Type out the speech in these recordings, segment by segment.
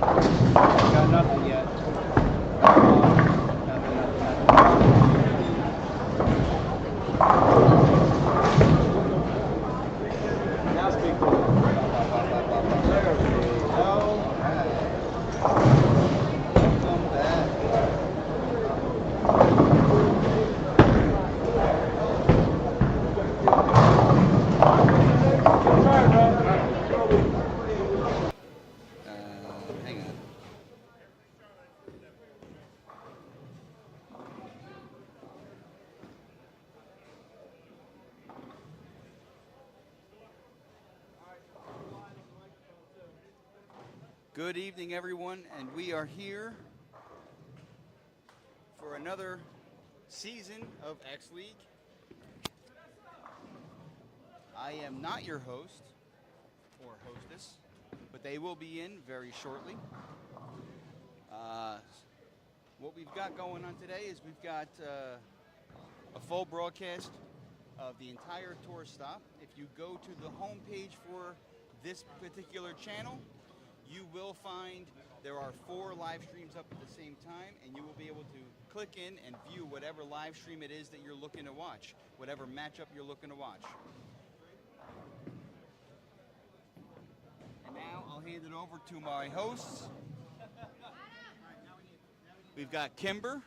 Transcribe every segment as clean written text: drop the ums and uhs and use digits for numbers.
Got nothing yet. Nothing. Now speak to me. There we go. Welcome back. Hang on. Good evening, everyone, and we are here for another season of X League. I am not your host or hostess, but they will be in very shortly. What we've got going on today is we've got a full broadcast of the entire tour stop. If you go to the homepage for this particular channel, you will find there are 4 live streams up at the same time, and you will be able to click in and view whatever live stream it is that you're looking to watch, whatever matchup you're looking to watch. And now I'll hand it over to my hosts. We've got Kimber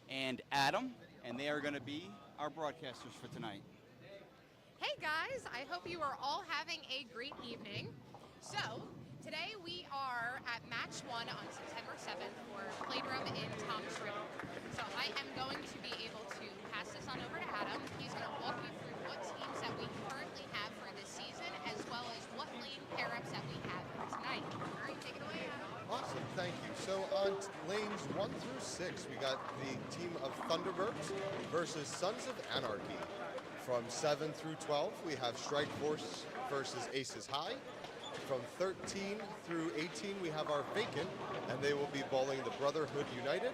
and Adam, and they are going to be our broadcasters for tonight. Hey guys, I hope you are all having a great evening. So, today we are at match 1 on September 7th for Playdrome in Tom's River. So I am going to be able to pass this on over to Adam. He's going to walk you through what teams that we currently have for this season, as well as what lane pair-ups that we have for tonight. All right, take it away, Adam. Awesome, thank you. So on lanes 1 through 6, we got the team of Thunderbirds versus Sons of Anarchy. From 7 through 12, we have Strike Force versus Aces High. From 13 through 18, we have our Vacant, and they will be bowling the Brotherhood United.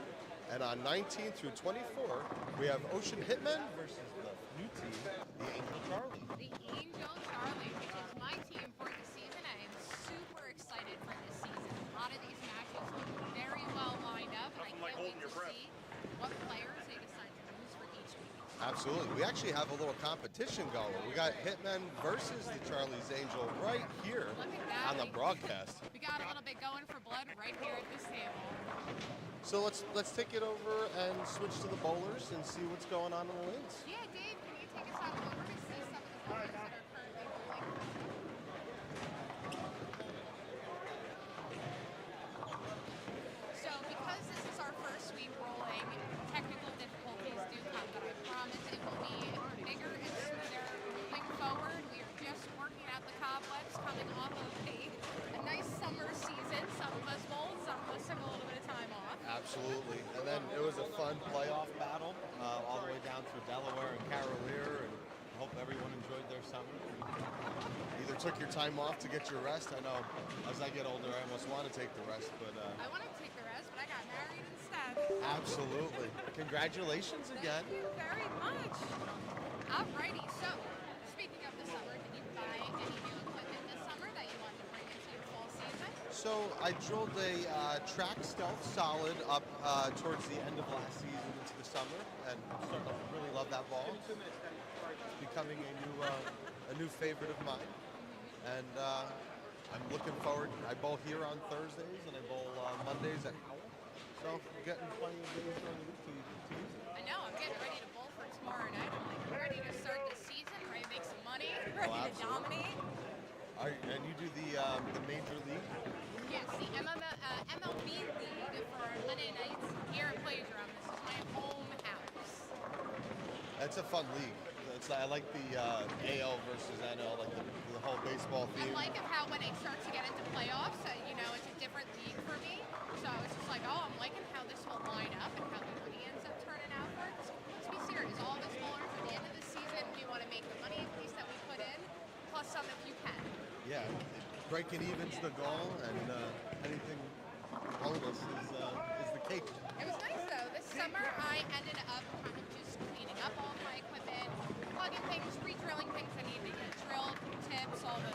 And on 19 through 24, we have Ocean Hitmen versus the new team, the Angel Charlie. The Angel Charlie, which is my team for the season. I am super excited for this season. A lot of these matches look very well lined up, and I can't wait to see what players they decide to use for each week. Absolutely. We actually have a little competition going. We got Hitmen versus the Charlie's Angel right here on the broadcast. We got a little bit going for blood right here at this table. So let's take it over and switch to the bowlers and see what's going on in the lanes. Yeah, Dave, can you take us on over to see some of the bowlers that are currently bowling? So because this is our first week rolling, technical difficulties do come, but I promise it will be bigger and smoother moving forward. We are just working out the cobwebs coming off of a nice summer season. Some of us bowled, some of us took a little bit of time off. Absolutely. And then it was a fun playoff battle all the way down through Delaware and Carolier, and I hope everyone enjoyed their summer. Either took your time off to get your rest. I know as I get older, I almost want to take the rest, but I wanted to take the rest, but I got married instead. absolutely. Congratulations again. Thank you very much. Alrighty, so speaking of the summer, did you buy any new equipment this summer that you want to bring into your fall season? So I drilled a track stealth solid up towards the end of last season into the summer, and I'm starting to really love that ball. It's becoming a new favorite of mine, and I'm looking forward. I bowl here on Thursdays, and I bowl Mondays at Howell. So I'm getting plenty of days during the week to use it. I know, I'm getting ready to bowl for tomorrow night. I'm like ready to start the season, ready to make some money, ready to dominate. And you do the major league? Yes, the MLB League for Monday nights here at Playdrome. This is my home house. That's a fun league. I like the AL versus NL, like the whole baseball theme. I like how when it starts to get into playoffs, it's a different league for me. So it's just like, I'm liking how this will line up and how the money ends up turning out for it. Let's be serious. All of us bowlers at the end of the season, we want to make the money piece that we put in, plus some if you can. Yeah, breaking even's the goal, and anything bonus is the cake. It was nice though. This summer I ended up kind of just cleaning up all of my equipment, plugging things, re-drilling things I needed to get drilled, tips, all the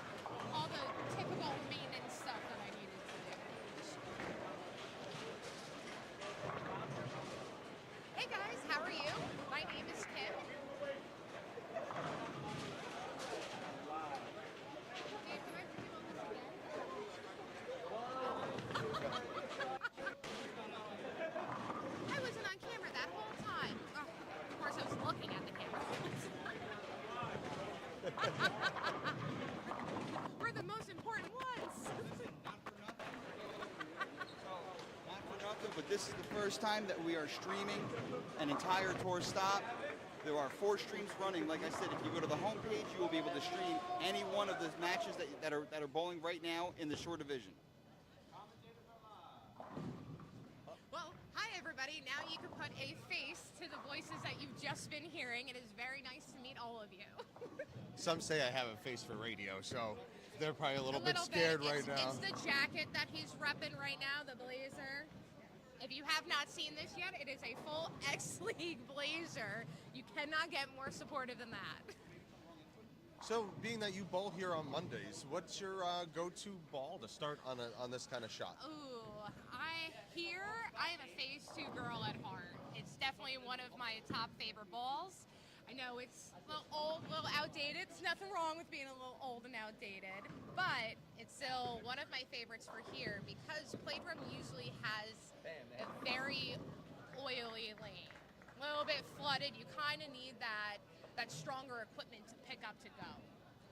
typical maintenance stuff that I needed to do. but this is the first time that we are streaming an entire tour stop. There are 4 streams running. Like I said, if you go to the homepage, you will be able to stream any one of the matches that are bowling right now in the shore division. Well, hi everybody. Now you can put a face to the voices that you've just been hearing. It is very nice to meet all of you. Some say I have a face for radio, so they're probably a little bit scared right now. It's the jacket that he's repping right now, the blazer. If you have not seen this yet, it is a full X-League blazer. You cannot get more supportive than that. So, being that you bowl here on Mondays, what's your go-to ball to start on this kind of shot? Ooh, I am a phase 2 girl at heart. It's definitely one of my top favorite balls. I know it's a little old, a little outdated. There's nothing wrong with being a little old and outdated, but it's still one of my favorites for here because Playdrome usually has a very oily lane. A little bit flooded. You kind of need that stronger equipment to pick up to go.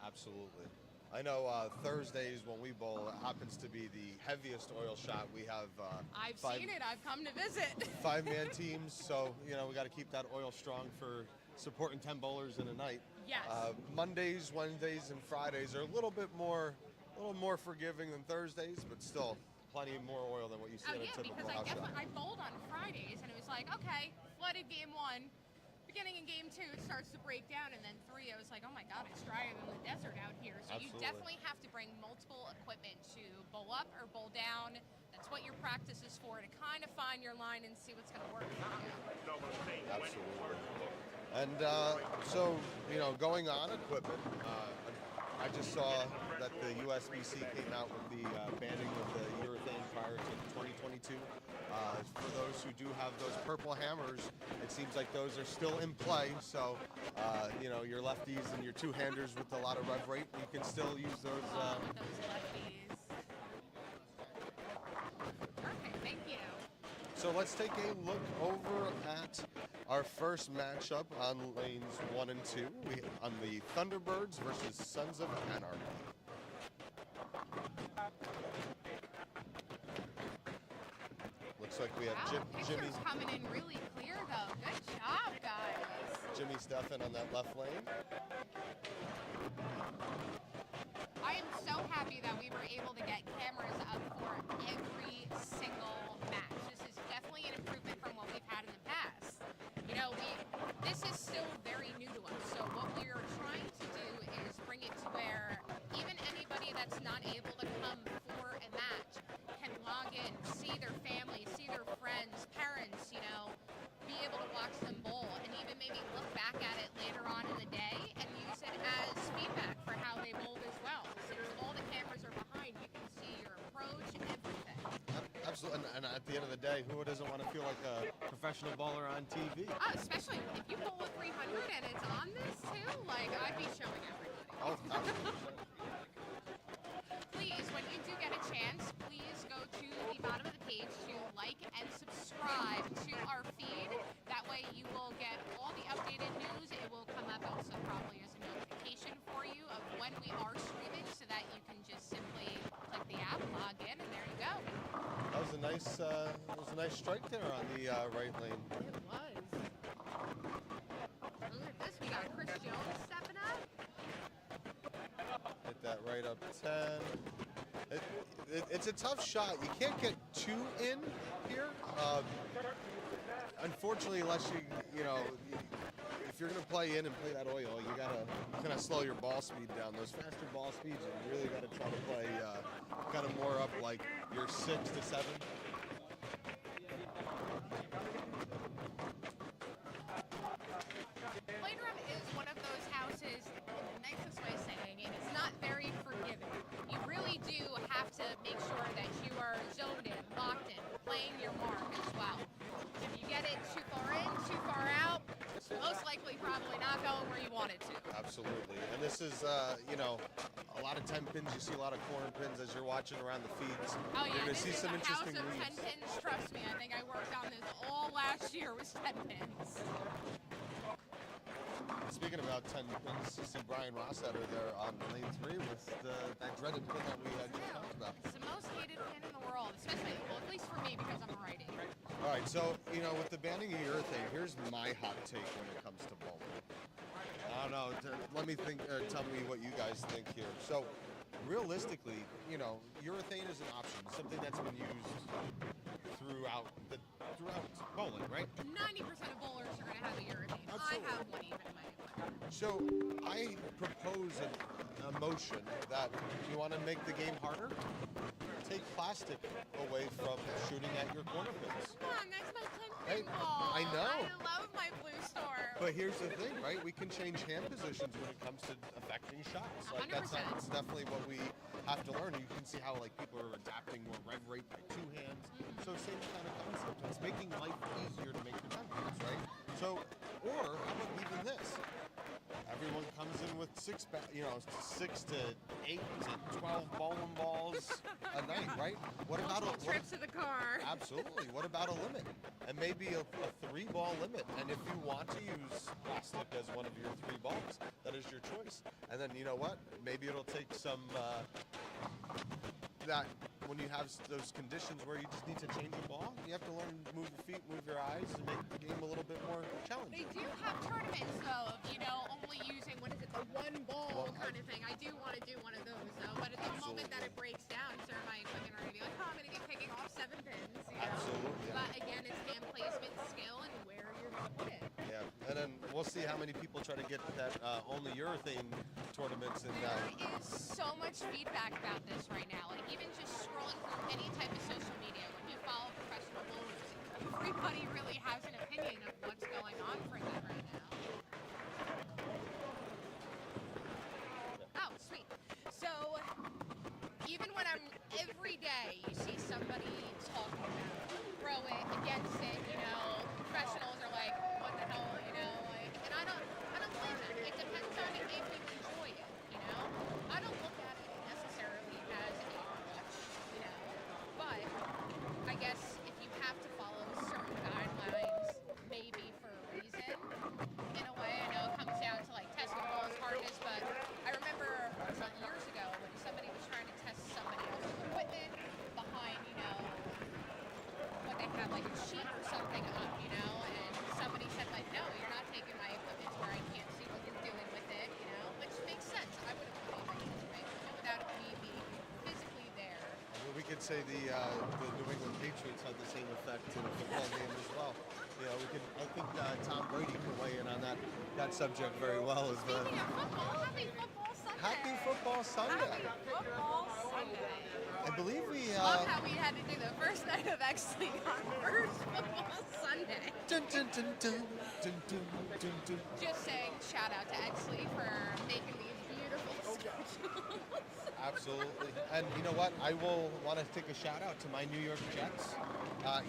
Absolutely. I know Thursdays when we bowl, it happens to be the heaviest oil shot. We have I've seen it. I've come to visit. 5-man teams, so we got to keep that oil strong for supporting 10 bowlers in a night. Yes. Mondays, Wednesdays, and Fridays are a little more forgiving than Thursdays, but still plenty more oil than what you see at a typical house shot. I bowled on Fridays, and it was like, okay, flooded game 1. Beginning in game 2, it starts to break down, and then 3, I was like, oh my God, it's drier than the desert out here. So Absolutely. You definitely have to bring multiple equipment to bowl up or bowl down. That's what your practice is for, to kind of find your line and see what's going to work for you. Absolutely. And so, going on equipment, I just saw that the USBC came out with the banning of the urethane prior to 2022. For those who do have those purple hammers, it seems like those are still in play. So, your lefties and your two-handers with a lot of rev rate, you can still use those. With those lefties. Perfect, thank you. So let's take a look over at our first matchup on lanes 1 and 2. On the Thunderbirds versus Sons of Anarchy. Looks like we have Jimmy. Pictures coming in really clear though. Good job, guys. Jimmy Stefan on that left lane. I am so happy that we were able to get cameras up for every single match. This is definitely an improvement from what we've had in the past. This is still very new to us. So what we are trying to do is bring it to where even anybody that's not able to come for a match can log in, see their family, see their friends, parents, be able to watch them bowl and even maybe look back at it later on in the day and use it as feedback for how they bowled as well. Since all the cameras are behind, you can see your approach and everything. Absolutely, and at the end of the day, who doesn't want to feel like a professional bowler on TV? Especially if you bowl a 300 and it's on this too, I'd be showing everybody. Oh, absolutely. Please, when you do get a chance, please go to the bottom of the page to like and subscribe to our feed. That way you will get all the updated news. It will come up also probably as a notification for you of when we are streaming so that you can just simply click the app, log in, and there you go. That was a nice strike there on the right lane. It was. Look at this. We got Chris Jones stepping up. Hit that right up 10. It's a tough shot. You can't get 2 in here. Unfortunately, unless if you're going to play in and play that oil, you got to kind of slow your ball speed down. Those faster ball speeds, you really got to try to play kind of more up like your 6 to 7. Playdrome is one of those houses, in the nicest way of saying it, it's not very forgiving. You really do have to make sure that you are zoned in, locked in, playing your mark as well. If you get it too far in, too far out, most likely probably not going where you want it to. Absolutely. And this is, a lot of 10 pins. You see a lot of corner pins as you're watching around the feeds. Oh yeah, you're going to this see is some a house interesting of 10 reads. pins, trust me. I think I worked on this all last year with 10 pins. Speaking about 10 pins, you see Brian Rossetter there on lane 3 with that dreaded pin that we had just talked about. It's the most hated pin in the world, especially, well, at least for me because I'm a righty. So, with the banning of urethane, here's my hot take when it comes to bowling. I don't know. Let me think. Tell me what you guys think here. So, realistically, urethane is an option, something that's been used throughout bowling, right? 90% of bowlers are going to have a urethane. Absolutely. I have one even in my equipment. So, I propose a motion that you want to make the game harder. Take plastic away from shooting at your corner pins. Come on, that's my 10 Hey, pin ball. I know. I love my blue storm. But here's the thing, right? We can change hand positions when it comes to affecting shots. Like that's 100%. definitely what we have to learn. You can see how people are adapting more rev rate by two hands. So same kind of concept. It's making life easier to make your templates, right? So, or how about even this? Everyone comes in with 6 to 8 to 12 bowling balls a night, right? What about Multiple trips to the car. Absolutely. What about a limit? And maybe a 3-ball limit. And if you want to use plastic as one of your 3 balls, that is your choice. And then you know what? Maybe it'll take some that when you have those conditions where you just need to change the ball, you have to learn to move your feet, move your eyes, and make the game a little bit more challenging. They do have tournaments though of, only using, what is it, the one ball kind of thing. I do want to do one of those though, but at the moment that it breaks down, sir, my equipment are going to be like, I'm going to be picking off 7 pins, Absolutely. But again, it's hand placement, skill, and where you're going to put it. Yeah, and then we'll see how many people try to get that only urethane tournaments in. There is so much feedback about this right now. Like even just scrolling through any type of social media, when you follow professional bowlers, everybody really has an opinion of what's going on for them right now. Oh, sweet. So even when I'm every day, you see somebody talking about throw it, against it. Professionals are like, what the hell, and I don't blame them. It depends on if you enjoy it, I don't look at it necessarily as a crutch, but I guess if you have to follow certain guidelines, maybe for a reason, in a way, I know it comes down to like testing the ball's hardness, but I remember years ago when somebody was trying to test somebody else's equipment behind, what they have like a sheet or something up, and somebody said like, no, you're not taking my equipment where I can't see what you're doing with it, which makes sense. I wouldn't put anybody in the without me being physically there. We could say the New England Patriots had the same effect in a football game as well. I think Tom Brady can weigh in on that subject very well. Speaking of football, happy football Sunday. Happy football Sunday. Happy football Sunday. I believe we love how we had to do the first night of X League on first football Sunday. Dun, dun, dun, dun, dun, dun, dun, dun. Just saying shout out to X League for making these beautiful schedules. Absolutely. And you know what? I will want to take a shout out to my New York Jets.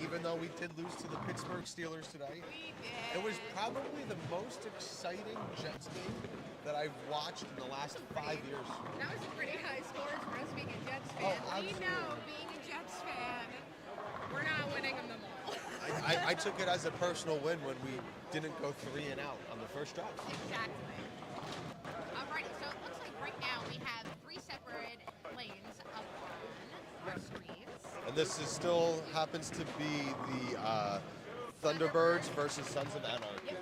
Even though we did lose to the Pittsburgh Steelers today, We did. it was probably the most exciting Jets game that I've watched in the last 5 years. That was a pretty high score for us being a Jets Oh, fan. We absolutely. know being a Jets fan, we're not winning them all. I took it as a personal win when we didn't go 3 and out on the first drive. Exactly. Alrighty, so it looks like right now we have 3 separate lanes up on our screens. And this is still happens to be the Thunderbirds versus Sons of Anarchy. Yep.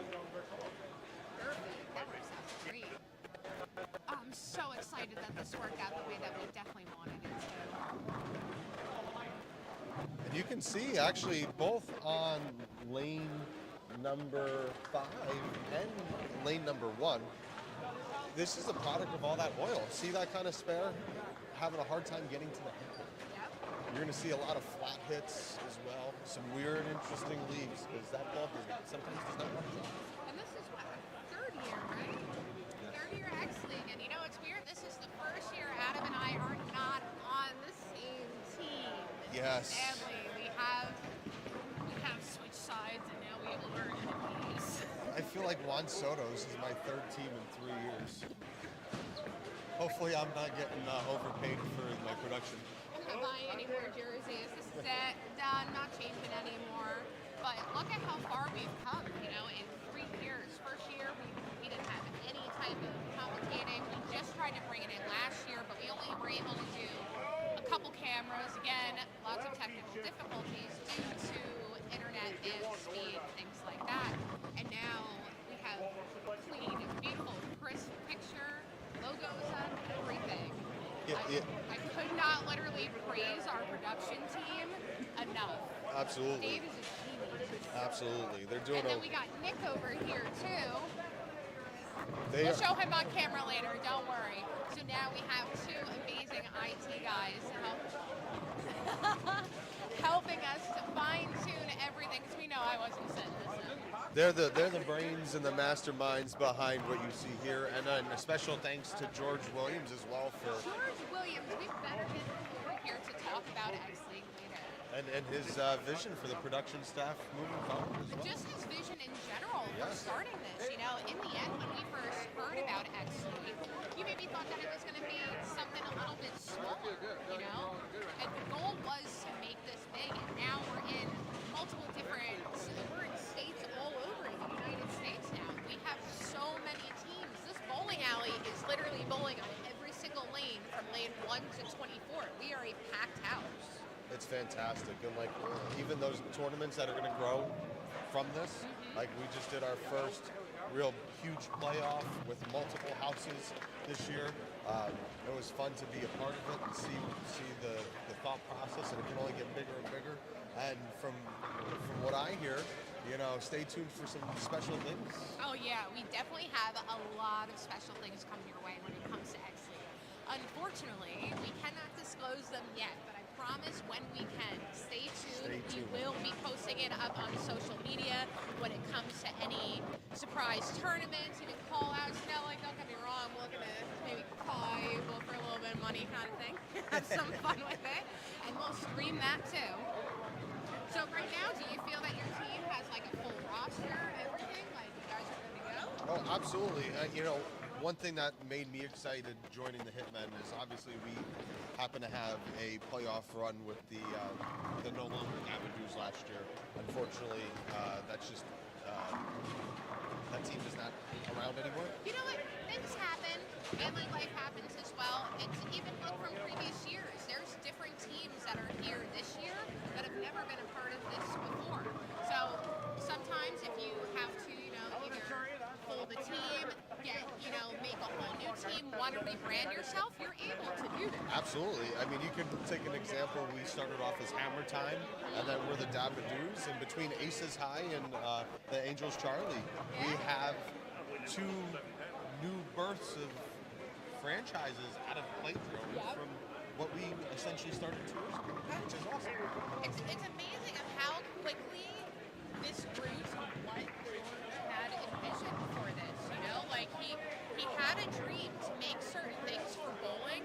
Perfect. That works out great. I'm so excited that this worked out the way that we definitely wanted it to. And you can see actually both on lane number 5 and lane number 1, this is a product of all that oil. See that kind of spare? Having a hard time getting to the handle. Yep. You're going to see a lot of flat hits as well. Some weird, interesting leaves because that ball sometimes does not want to drop. And this is what, our 3rd year, right? Yes. 3rd year X League. And it's weird, this is the first year Adam and I are not on the same team. Yes. Sadly, we have switched sides and now we are enemies. I feel like Juan Soto's is my 3rd team in 3 years. Hopefully I'm not getting overpaid for my production. I'm not buying any more jerseys. This is it. Done. Not changing anymore. But look at how far we've come, in 3 years. First year, we didn't have any type of complicating. We just tried to bring it in last year, but we only were able to do a couple cameras. Again, lots of technical difficulties due to internet and speed, things like that. And now we have clean, beautiful, crisp picture, logos up, everything. I could not literally praise our production team enough. Absolutely. Dave is a genius. Absolutely. They're doing And then we got Nick over here too. They We'll are, show him on camera later, don't worry. So now we have two amazing IT guys helping us to fine tune everything, because we know I wasn't setting this up. they're the brains and the masterminds behind what you see here, and then a special thanks to George Williams as well for George Williams, we better get him over here to talk about X League later. and his vision for the production staff moving forward as well. Just his vision in general for Yes. starting this. You know, in the end, when we first heard about X League, you maybe thought that it was going to be something a little bit smaller, you know? And the goal was to make this big, and now we're in multiple different, we're in states all over the United States now. We have so many teams. This bowling alley is literally bowling on every single lane from lane 1 to 24. We are a packed house. It's fantastic, and like even those tournaments that are going to grow from this, like we just did our first real huge playoff with multiple houses this year. It was fun to be a part of it and see the thought process, and it can only get bigger and bigger. And from what I hear, you know, stay tuned for some special things. Oh yeah, we definitely have a lot of special things coming your way when it comes to X League. Unfortunately, we cannot disclose them yet, but I promise when we can, stay tuned. We will be posting it up on social media when it comes to any surprise tournaments, even call outs. You know, like, don't get me wrong, we're looking to maybe call people for a little bit of money kind of thing. Have some fun with it. And we'll stream that too. So right now, do you feel that your team has like a full roster, everything? Like you guys are ready to go? Oh, absolutely. You know, one thing that made me excited joining the Hitmen is obviously we happen to have a playoff run with the no longer Avadoos last year. Unfortunately, that's just that team is not around anymore. You know what? Things happen, and like life happens as well. And to even look from previous years, there's different teams that are here this year that have never been a part of this before. So sometimes if you have to, you know, either fold the team, make a whole new team, want to rebrand yourself, you're able to do that. Absolutely. I mean, you could take an example. We started off as Hammer Time, and then we're the Dabadoos, and between Aces High and the Angels Charlie, we have two new births of franchises out of Playdrome from what we essentially started 2 years ago, which is awesome. It's amazing of how quickly this grew to what George had envisioned for this, you know? Like, he had a dream to make certain things for bowling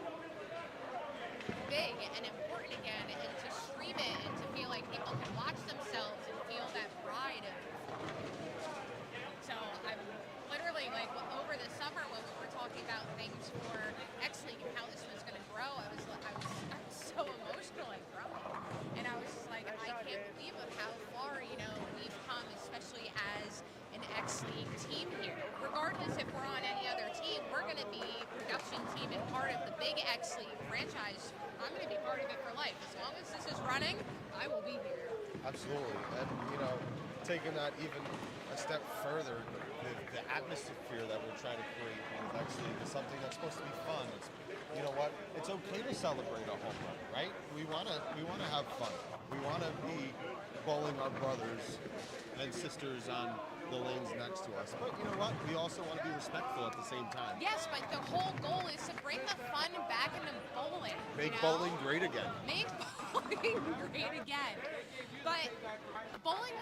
big and important again, and to stream it and to feel like people can watch themselves and feel that pride of. So I'm literally like over the summer when we were talking about things for X League and how this was going to grow, I was so emotional and growing, and I was just like, I can't believe of how far we've come, especially as an X League team here. Regardless if we're on any other team, we're going to be production team and part of the big X League franchise. I'm going to be part of it for life. As long as this is running, I will be here. Absolutely. And, taking that even a step further, the atmosphere that we're trying to create with X League is something that's supposed to be fun. It's, you know what? It's okay to celebrate a home run, right? We want to have fun. We want to be bowling our brothers and sisters on the lanes next to us. But you know what? We also want to be respectful at the same time. Yes, but the whole goal is to bring the fun back into bowling. Make bowling great again. Make bowling great again. But bowling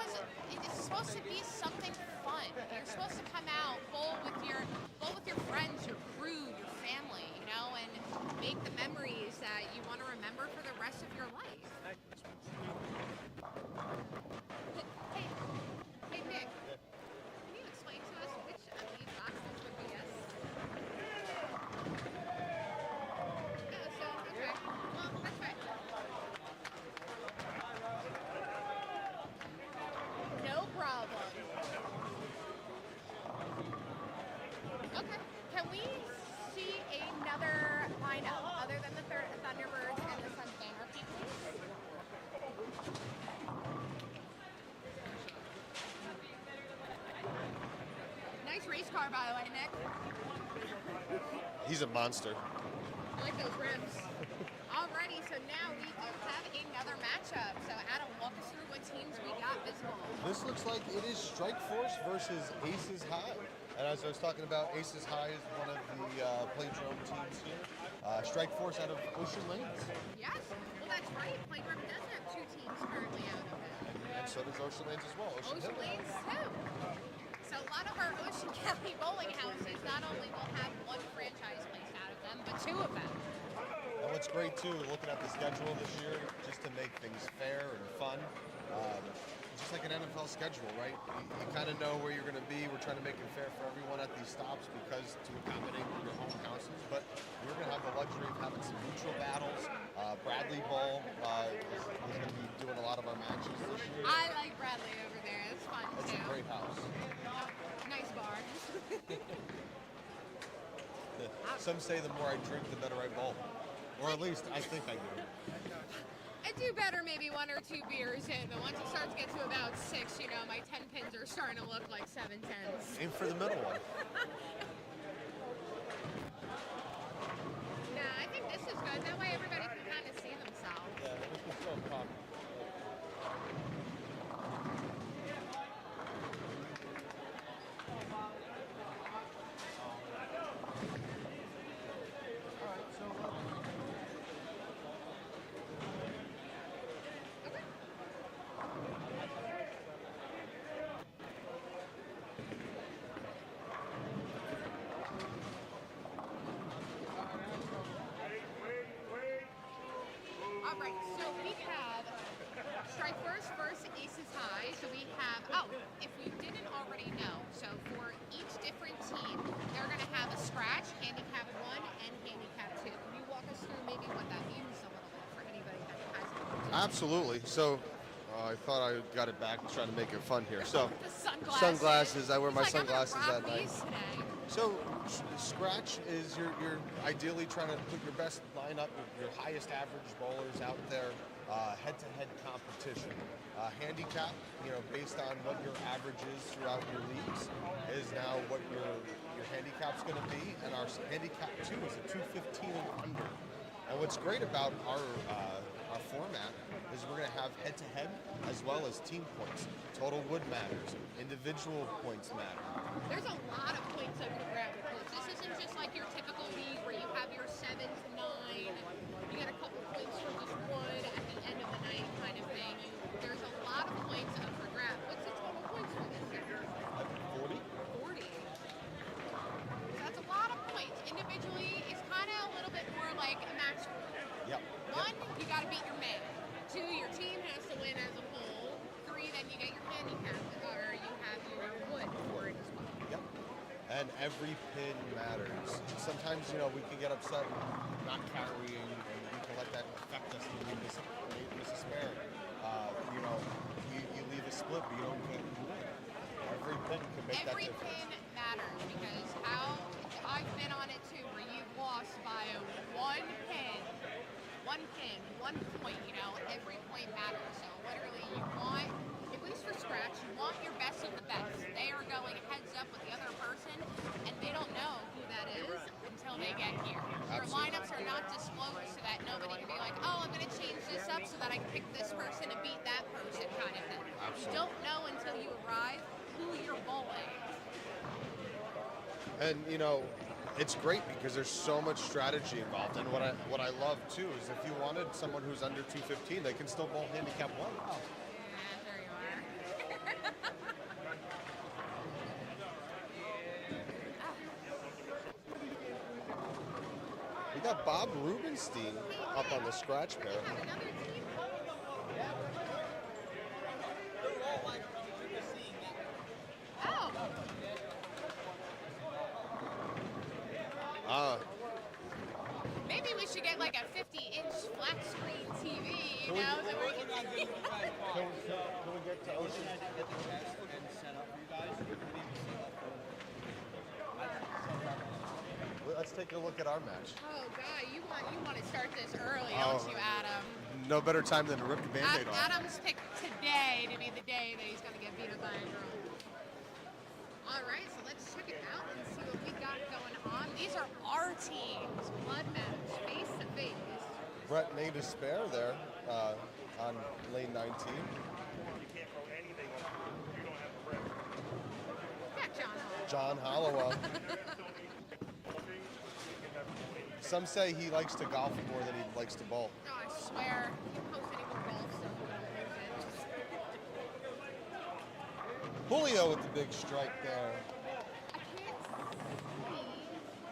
it's supposed to be something fun. You're supposed to come out, bowl with your friends, your crew, your family, and make the memories that you want to remember for the rest of your life. Hey Nick, can you explain to us which of these boxes would be yes? No, so, okay. Well, that's fine. No problem. Okay. Can we see another lineup other than the Thunderbirds and the Sons of Anarchy, please? car, by the way, Nick. He's a monster. I like those rims. Alrighty, so now we do have another matchup. So Adam, walk us through what teams we got visible. This looks like it is Strike Force versus Aces High. And as I was talking about, Aces High is one of the Playdrome teams here. Strike Force out of Ocean Lanes. Yes, well that's right. Playdrome does have two teams currently out of it. And so does Ocean Lanes as well. Ocean Hill. Lanes too. So a lot of our Ocean County bowling houses not only will have one franchise placed out of them, but two of them. And what's great too, looking at the schedule this year, just to make things fair and fun, just like an NFL schedule, right? You kind of know where you're going to be. We're trying to make it fair for everyone at these stops because to accommodate your home houses. But we're going to have the luxury of having some neutral battles. Bradley Bowl is going to be doing a lot of our matches this year. I like Bradley over there. It's fun It's too. a great house. Nice bar. Some say the more I drink, the better I bowl. Or at least I think I do. I do better maybe one or two beers in, but once it starts to get to about 6, you know, my 10 pins are starting to look like 7 10s. Aim for the middle one. Nah, I think this is good. That way everybody can kind of see themselves. Yeah, this is so common. Alright, so we have Strike Force versus Aces High. So we have, if we didn't already know, so for each different team, they're going to have a scratch, handicap 1 and handicap 2. Can you walk us through maybe what that means a little bit for anybody that hasn't? Absolutely. So I thought I got it back, trying to make it fun here. So The sunglasses. sunglasses. I wear my It's like, sunglasses I'm at gonna rock night. these today. So scratch is you're ideally trying to put your best lineup, your highest average bowlers out there, head-to-head competition. Handicap, based on what your average is throughout your leagues, is now what your handicap's going to be, and our handicap 2 is a 215 and under. And what's great about our format is we're going to have head-to-head as well as team points. Total wood matters. Individual points matter. There's a lot of points up for grabs. This isn't just like your typical league where you have your 7 to 9. You get a couple points from just wood at the end of the night kind of thing. There's a lot of points up for grabs. What's the total points for this year? 40. 40. So that's a lot of points. Individually, it's kind of a little bit more like a match. Yep. 1, you got to beat your man. 2, your team has to win as a whole. 3, then you get your handicap, or you have your wood for it as well. Yep. And every pin matters. Sometimes, we can get upset not carrying, and we can let that affect us when we miss a spare. You leave a split, but you don't get the win. Every pin can make Every that difference. pin matters because I've been on it too, where you've lost by 1 pin. 1 pin, 1 point, every point matters. So literally you want, at least for scratch, you want your best of the best. They are going heads up with the other person, and they don't know who that is until they get here. Your Absolutely. lineups are not disclosed so that nobody can be like, oh, I'm going to change this up so that I can pick this person and beat that person kind of thing. Absolutely. You don't know until you arrive who you're bowling. And it's great because there's so much strategy involved. And what I love too is if you wanted someone who's under 215, they can still bowl handicap 1. Yeah, there you are. We got Bob Rubenstein up on the scratch pair. We have another team. Oh. Maybe we should get like a 50-inch flat screen TV, so we can see. Can we get to Ocean? Let's take a look at our match. Oh God, you want to start this early, Oh. don't you, Adam? No better time than to rip the Band-Aid off. Adam's picked today to be the day that he's going to get beat up by a girl. All right, so let's check it out and see what we got going on. These are our teams, blood match, face to face. Brett May Despair there on lane 19. Yeah, John. John Hollowell. Some say he likes to golf more than he likes to bowl. No, I swear, if you post any more golf stuff, we'll lose it. Julio with the big strike there. I can't see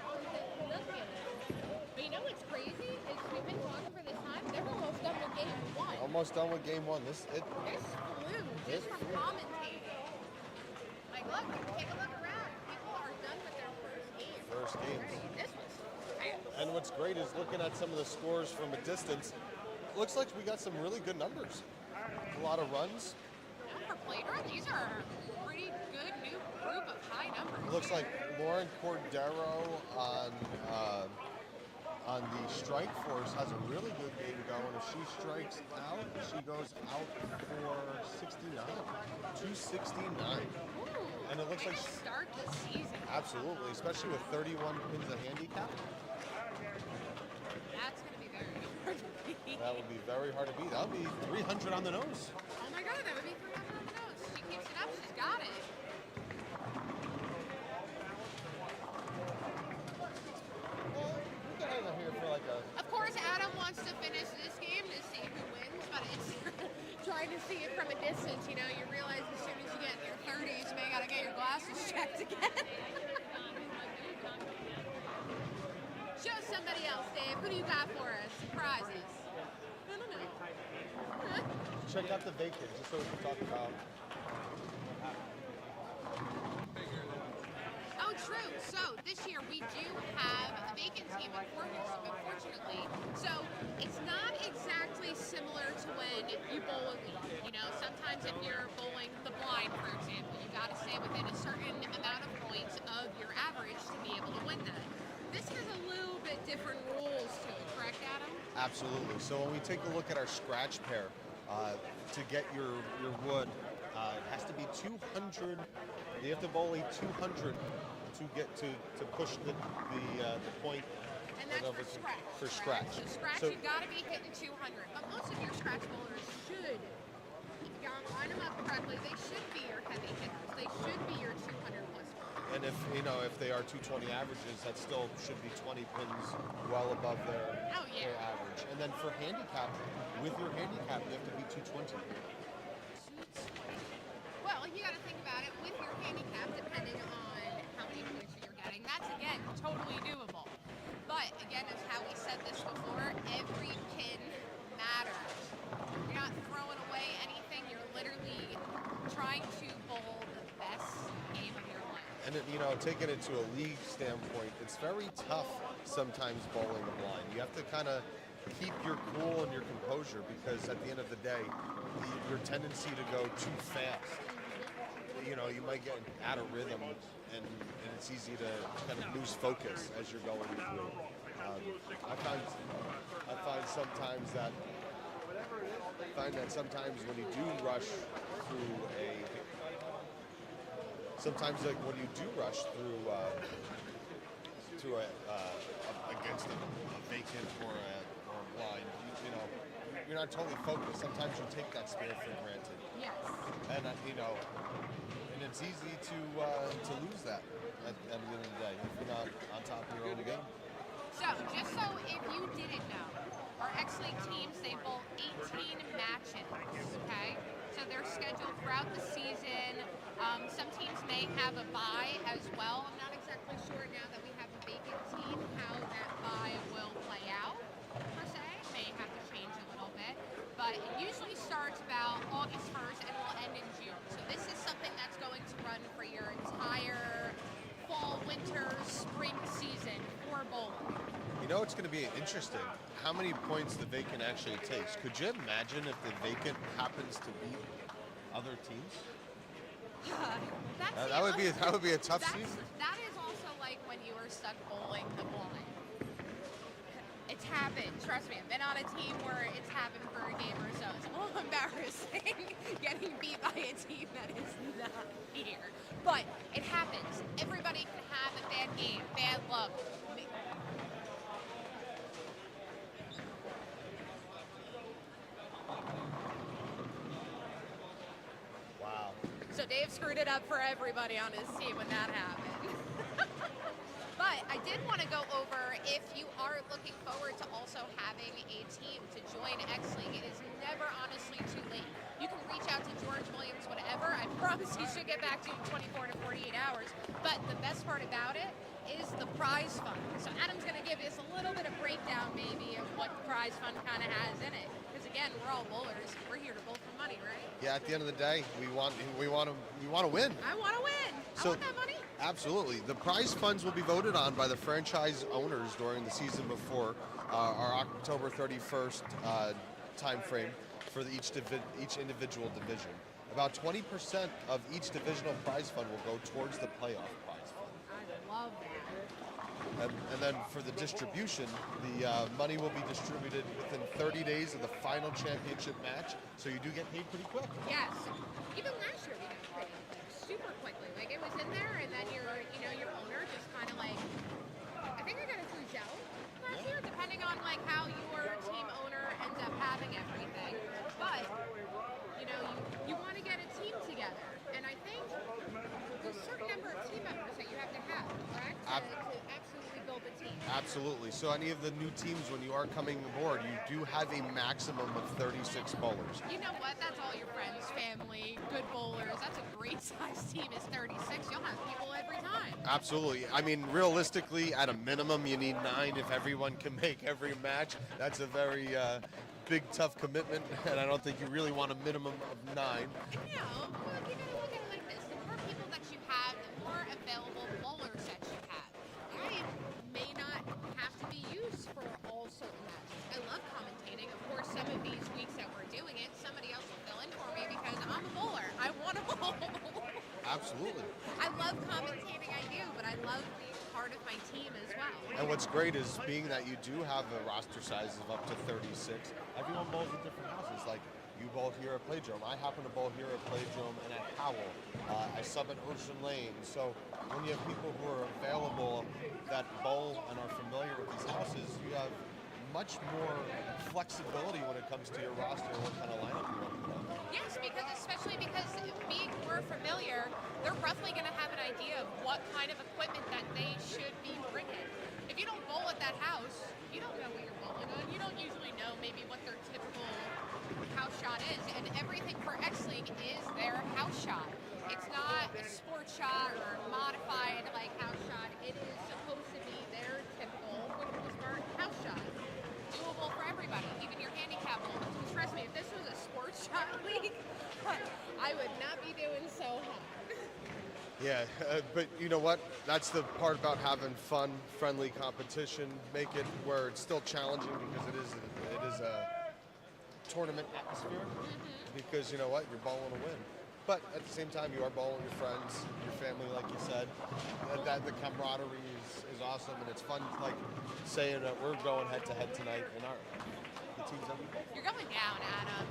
how they look at it. But you know what's crazy is we've been talking for this time. They're almost done with game one. Almost done with game one. This flew just from commentating. Like, look, take a look around. People are done with their first game. First games. Already. This was fast. And what's great is looking at some of the scores from a distance, looks like we got some really good numbers. A lot of runs. Now for Playdrome, these are a pretty good new group of high numbers. It looks like here. Lauren Cordero on the strike force has a really good game going. If she strikes out, she goes out for 69, 269. Ooh, And it looks way like to start the season. Absolutely, especially with 31 pins of handicap. That's going to be very hard to beat. That would be very hard to beat. That would be 300 on the nose. Oh my god, that would be 300 on the nose. She keeps it up, she's got it. Well, we got out here for like a... Of course, Adam wants to finish this game to see who wins, but it's trying to see it from a distance. You know, you realize as soon as you get in your 30s, you may gotta get your glasses checked again. Show somebody else, Dave. Who do you got for us? Surprises. I don't know. Check out the vacant, just so we can talk about... Oh, true. So this year we do have a vacant team, unfortunately. So it's not exactly similar to when you bowl a league. You know, sometimes if you're bowling the blind, for example, you got to stay within a certain amount of points of your average to be able to win that. This has a little bit different rules to it, correct, Adam? Absolutely. So when we take a look at our scratch pair, to get your wood, it has to be 200. You have to bowl a 200 to get to push the point. And that's over for scratch. For correct? scratch. So scratch, So- you've got to be hitting 200. But most of your scratch bowlers should, if you line them up correctly, they should be your heavy hitters. They should be your 200 plus. And if they are 220 averages, that still should be 20 pins well above their average. And then for handicap, with your handicap, you have to be 220. Well, you got to think about it with your handicap, depending on how many points that you're getting. That's, again, totally doable. But, again, as how we said this before, every pin matters. You're not throwing away anything. You're literally trying to bowl the best game of your life. And taking it to a league standpoint, it's very tough sometimes bowling the blind. You have to kind of keep your cool and your composure because at the end of the day, your tendency to go too fast, you might get out of rhythm and it's easy to kind of lose focus as you're going through. I find sometimes that sometimes when you do rush through against a vacant or a blind, you're not totally focused. Sometimes you take that spear for granted. Yes. And and it's easy to lose that at the end of the day if you're not on top of your own game. So, just so if you didn't know, our X-League teams, they bowl 18 matches, okay? So they're scheduled throughout the season. Some teams may have a bye as well. I'm not exactly sure now that we have a vacant team how that bye will play out, per se. May have to change a little bit. But it usually starts about August 1st and will end in June. So this is something that's going to run for your entire fall, winter, spring season for bowling. It's going to be interesting how many points the vacant actually takes. Could you imagine if the vacant happens to beat other teams? That would be a tough season. That is also like when you were stuck bowling the blind. It's happened. Trust me, I've been on a team where it's happened for a game or so. It's a little embarrassing getting beat by a team that is not here. But it happens. Everybody can have a bad game, bad luck. Wow. So Dave screwed it up for everybody on his team when that happened. But I did want to go over if you are looking forward to also having a team to join X League. It is never honestly too late. You can reach out to George Williams, whatever. I promise he should get back to you in 24 to 48 hours. But the best part about it is the prize fund. So Adam's going to give us a little bit of breakdown maybe of what the prize fund kind of has in it. Because again, we're all bowlers. We're here to bowl for money, right? Yeah, at the end of the day, we want to win. I want to win. I want that money. Absolutely. The prize funds will be voted on by the franchise owners during the season before our October 31st time frame for each individual division. About 20% of each divisional prize fund will go towards the playoff prize fund. I love that. And then for the distribution, the money will be distributed within 30 days of the final championship match, so you do get paid pretty quick. Yes. Even last year we got pretty super quickly. Like it was in there, and then your owner just kind of like, I think I got it through Joe last year, depending on like how your team owner ends up having everything. But you want to get a team together, and I think there's a certain number of team members that you have to have, correct? To absolutely build a team. Absolutely. So any of the new teams, when you are coming aboard, you do have a maximum of 36 bowlers. You know what? That's all your friends, family, good bowlers. That's a great size team is 36. You'll have people every time. Absolutely. I mean, realistically, at a minimum, you need 9 if everyone can make every match. That's a very big, tough commitment, and I don't think you really want a minimum of 9. Well, you gotta look at it like this. The more people that you have, the more available bowler sets you have. They may not have to be used for all certain matches. I love commentating. Of course, some of these weeks that we're doing it, somebody else will fill in for me because I'm a bowler. I want to bowl. Absolutely. I love commentating, I do, but I love being part of my team as well. And what's great is being that you do have a roster size of up to 36, everyone bowls at different houses. Like you bowl here at Playdrome. I happen to bowl here at Playdrome and at Howell. I sub at Ocean Lane. So when you have people who are available that bowl and are familiar with these houses, you have much more flexibility when it comes to your roster and what kind of lineup you want to put on. Yes, especially because being more familiar, they're roughly going to have an idea of what kind of equipment that they should be bringing. If you don't bowl at that house, you don't know what you're bowling on. You don't usually know maybe what their typical house shot is, and everything for X League is their house shot. It's not a sports shot or modified like house shot. It is supposed to be their typical, for the most part, house shot. Doable for everybody, even your handicap holders. Trust me, if this was a sports shot league, I would not be doing so hot. Yeah, but you know what? That's the part about having fun, friendly competition. Make it where it's still challenging because it is a tournament atmosphere. Because you know what? You're bowling to win. But at the same time, you are bowling your friends, your family, like you said. The camaraderie is awesome, and it's fun, like saying that we're going head to head tonight in the teams that we bowl. You're going down, Adam.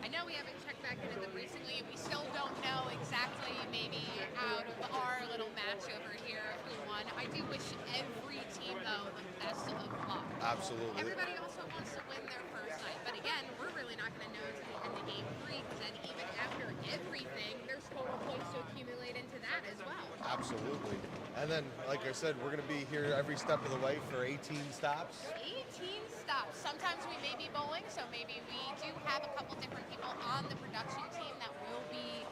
I know we haven't checked back into them recently. We still don't know exactly, maybe out of our little match over here, who won. I do wish every team, though, the best of luck. Absolutely. Everybody also wants to win their first night. But again, we're really not going to know until the end of game 3, because then even after everything, there's total points to accumulate into that as well. Absolutely. And then, like I said, we're going to be here every step of the way for 18 stops. 18 stops. Sometimes we may be bowling, so maybe we do have a couple different people on the production team that will be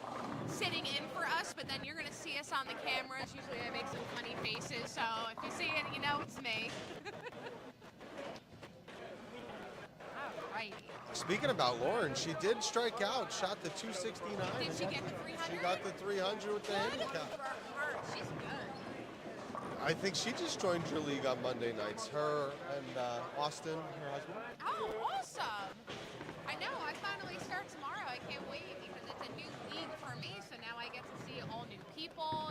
sitting in for us, but then you're going to see us on the cameras. Usually I make some funny faces, so if you see it, you know it's me. Alrighty. Speaking about Lauren, she did strike out, shot the 269. Did she get the 300? She got the 300 with the Good handicap. for her. She's good. I think she just joined your league on Monday nights. Her and Austin, her husband. Oh, awesome. I know. I finally start tomorrow. I can't wait because it's a new league for me, so now I get to see all new people.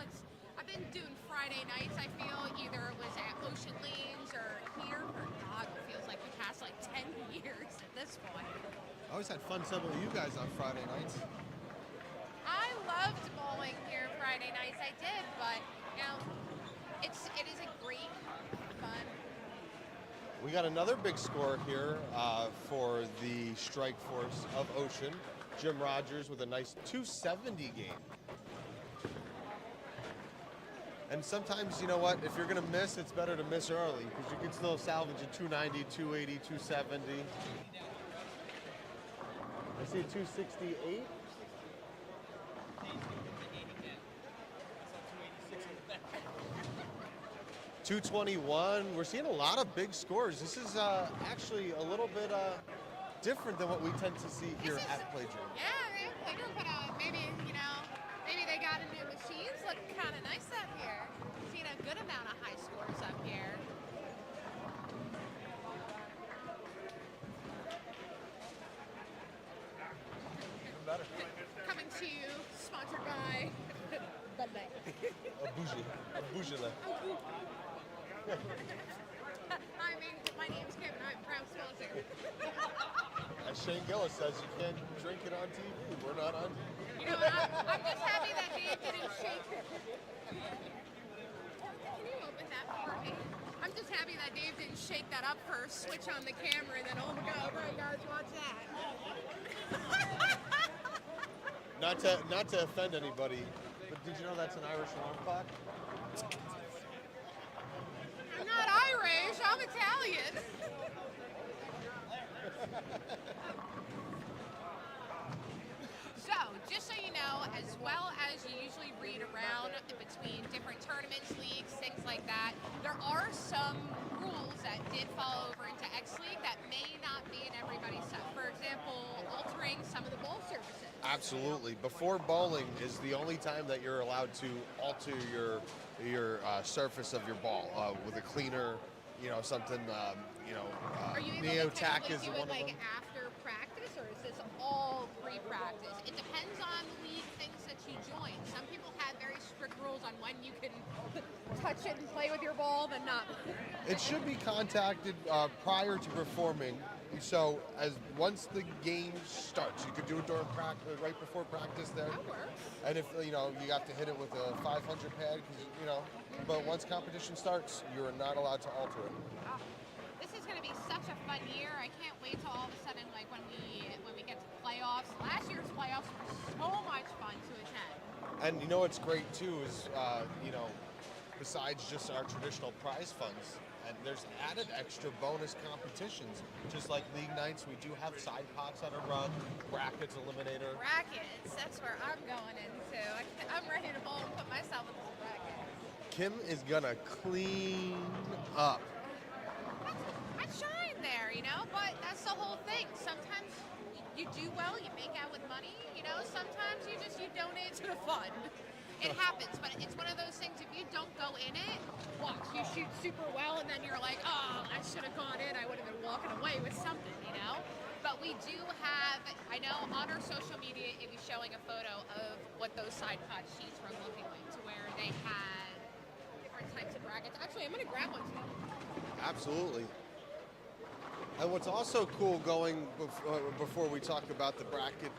I've been doing Friday nights, I feel. Either it was at Ocean Lanes or here. For God, it feels like the past 10 years at this point. I always had fun subbing with you guys on Friday nights. loved bowling here Friday nights. I did, but you know, it is a great fun. We got another big score here for the Strike Force of Ocean. Jim Rogers with a nice 270 game. And sometimes, you know what, if you're going to miss, it's better to miss early because you can still salvage a 290, 280, 270. I see a 268. $221. We're seeing a lot of big scores. This is actually a little bit different than what we tend to see here at Playdrome. Yeah, Playdrome put out maybe they got a new machines look kind of nice up here. Seen a good amount of high scores up here. Better. Coming to you, sponsored by Bud Light. A bougie. I mean, my name's Kim and I'm a proud sponsor. As Shane Gillis says, you can't drink it on TV. We're not on TV. You know what? I'm just happy that Dave didn't shake it. Can you open that for me? I'm just happy that Dave didn't shake that up first, switch on the camera, and then, oh my God, right guys, watch that. Not to offend anybody, but did you know that's an Irish alarm clock? I'm not Irish, I'm Italian. So, just so you know, as well as you usually read around between different tournaments, leagues, things like that, there are some rules that did fall over into X League that may not be in everybody's set. For example, altering some of the ball surfaces. Absolutely. Before bowling is the only time that you're allowed to alter your surface of your ball with a cleaner, something. Are you able Neo-tack to is do one it of like them. after practice, or is this all pre-practice? It depends on the league things that you join. Some people have very strict rules on when you can touch it and play with your ball, then not. It should be contacted prior to performing. So once the game starts, you could do it during practice, right before practice. There, That works. and if you have to hit it with a 500 pad, But once competition starts, you are not allowed to alter it. Oh, this is going to be such a fun year. I can't wait till all of a sudden, like when we get to playoffs. Last year's playoffs were so much fun to attend. And what's great too is besides just our traditional prize funds, and there's added extra bonus competitions. Just like league nights, we do have side pots on a run, brackets, eliminator. Brackets, that's where I'm going into. I'm ready to bowl and put myself in this bracket. Kim is gonna clean up. I shine there, but that's the whole thing. Sometimes you do well, you make out with money, sometimes you donate to the fund. It happens, but it's one of those things, if you don't go in it, watch, you shoot super well, and then you're like, oh, I should have gone in, I would have been walking away with something, But we do have, I know on our social media, it was showing a photo of what those side pot sheets were looking like, to where they had different types of brackets. Actually, I'm going to grab one today. Absolutely. And what's also cool going before we talk about the bracket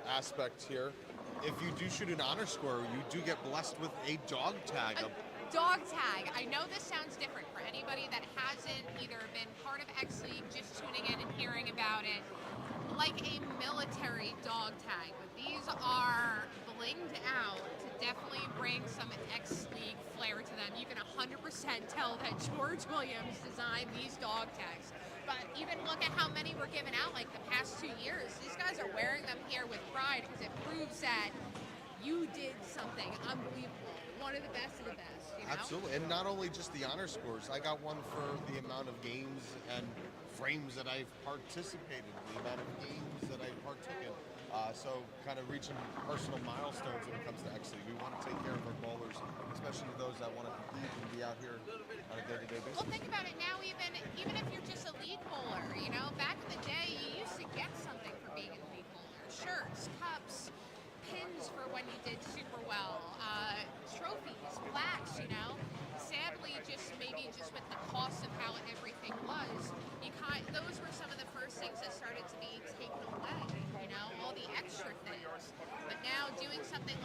aspect here, if you do shoot an honor score, you do get blessed with a dog tag. Dog tag. I know this sounds different for anybody that hasn't either been part of X League, just tuning in and hearing about it, like a military dog tag. But these are blinged out to definitely bring some X League flair to them. You can 100% tell that George Williams designed these dog tags. But even look at how many were given out like the past 2 years. These guys are wearing them here with pride because it proves that you did something unbelievable. One of the best of the best, Absolutely. And not only just the honor scores. I got one for the amount of games and frames that I've participated in, the amount of games that I partook in. So kind of reaching personal milestones when it comes to X League. We want to take care of our bowlers, especially those that want to compete and be out here on a day-to-day basis. Well, think about it now, even if you're just a league bowler, back in the day, you used to get something for being a league bowler. Shirts, cups, pins for when you did super well, trophies, plaques, Sadly, just with the cost of how everything was, those were some of the first things that started to be taken away, all the extra things. But now doing something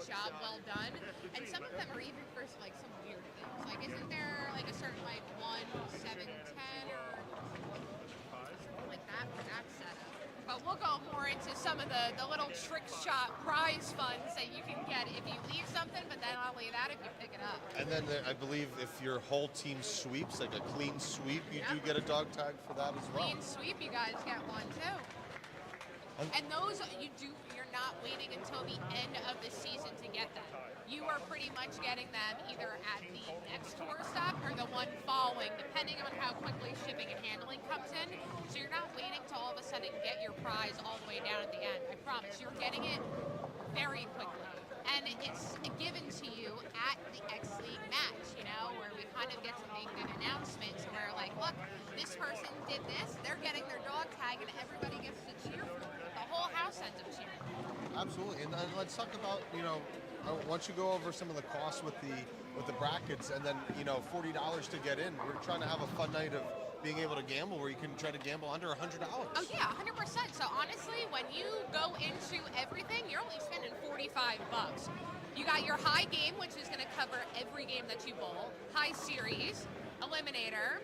job well done. And some of them are even for like some weird things. Like, isn't there like a certain like 1, 7, 10 or something like that for that setup? But we'll go more into some of the little trick shot prize funds that you can get if you leave something, but then not only that, if you pick it up. And then I believe if your whole team sweeps, like a clean sweep, you do get a dog tag for that as well. Clean sweep, you guys get one too. And those you're not waiting until the end of the season to get them. You are pretty much getting them either at the next tour stop or the one following, depending on how quickly shipping and handling comes in. So you're not waiting to all of a sudden get your prize all the way down at the end. I promise, you're getting it very quickly. And it's given to you at the X League match, you know, where we kind of get to make good announcements where, like, look, this person did this, they're getting their dog tag, and everybody gets to cheer for them. The whole house ends up cheering. Absolutely, and let's talk about, you know, once you go over some of the costs with the brackets, and then, you know, $40 to get in. We're trying to have a fun night of being able to gamble where you can try to gamble under $100. Oh yeah, 100%. So honestly, when you go into everything, you're only spending $45. You got your high game, which is going to cover every game that you bowl. High series, eliminator,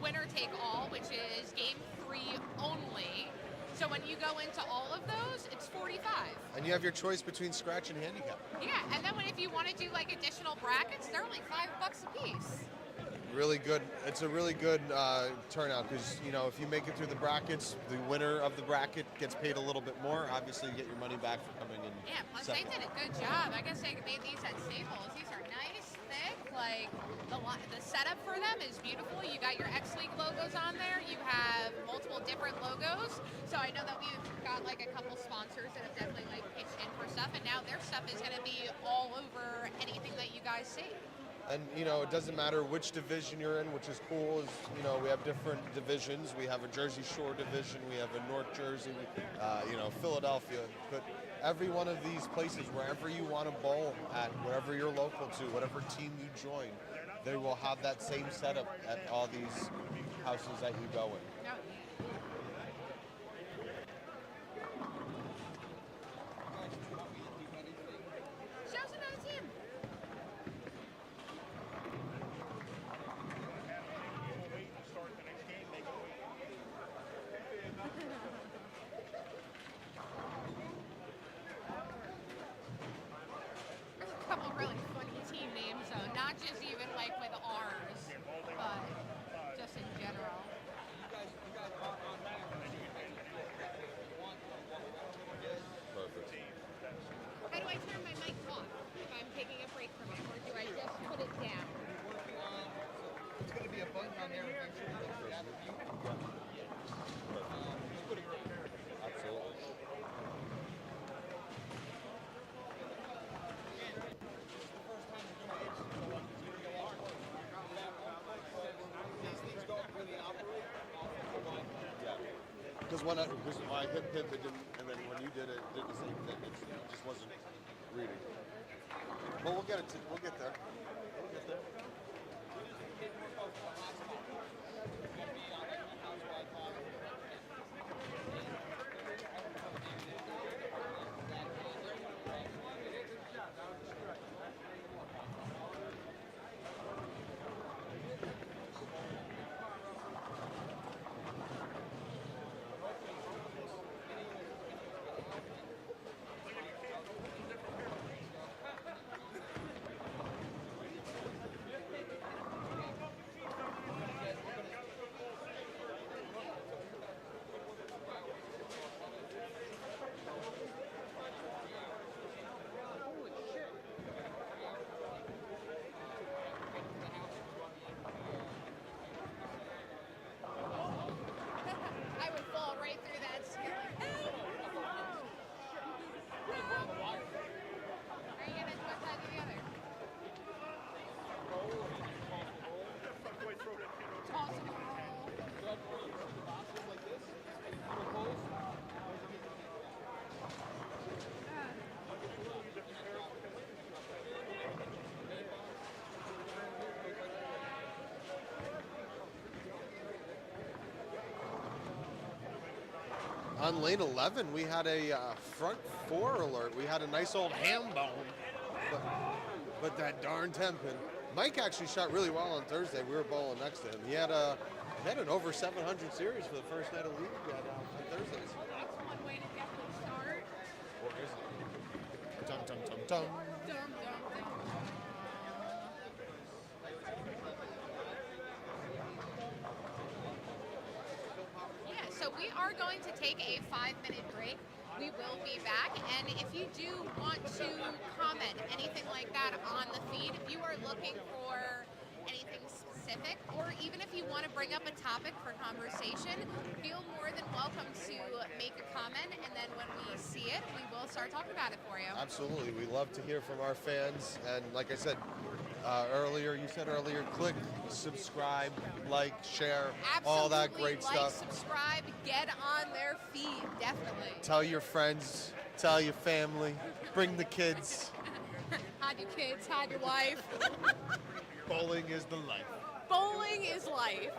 winner take all, which is game 3 only. So when you go into all of those, it's 45. And you have your choice between scratch and handicap. Yeah, and then if you want to do like additional brackets, they're only $5 a piece. Really good. It's a really good turnout because, you know, if you make it through the brackets, the winner of the bracket gets paid a little bit more. Obviously, you get your money back for coming in. Yeah, plus second. they did a good job. I guess they made these at Staples. These are nice, thick. Like the setup for them is beautiful. You got your X League logos on there. You have multiple different logos. So I know that we've got like a couple sponsors that have definitely like pitched in for stuff, and now their stuff is going to be all over anything that you guys see. And, you know, it doesn't matter which division you're in, which is cool. Is, you know, we have different divisions. We have a Jersey Shore division. We have a North Jersey, you know, Philadelphia. But every one of these places, wherever you want to bowl at, wherever you're local to, whatever team you join, they will have that same setup at all these houses that you go in. Shows another team. There's a couple really funny team names, though, not just even like with R's, but just in general. Perfect. How do I turn my mic off if I'm taking a break from it, or do I just put it down? It's going to be a button on there eventually. Absolutely. Because when I hit pivot, it didn't, and then when you did it, it did the same thing. It just wasn't reading. But we'll get it. We'll get there. We'll get there. On lane 11, we had a front four alert. We had a nice old ham bone, but that darn 10-pin. Mike actually shot really well on Thursday. We were bowling next to him. He had an over 700 series for the first night of league on Thursdays. That's one way to get the start. Or is it? Tum tum tum tum. Dum, dum, dum. Yeah, so we are going to take a 5-minute break. We will be back, and if you do want to comment anything like that on the feed, if you are looking for anything specific, or even if you want to bring up a topic for conversation, feel more than welcome to make a comment, and then when we see it, we will start talking about it for you. Absolutely. We love to hear from our fans. And like I said you said earlier, click, subscribe, like, share, Absolutely, all that great like, stuff. subscribe, get on their feed, definitely. Tell your friends, tell your family, bring the kids. Hide your kids, hide your wife. Bowling is the life. Bowling is life.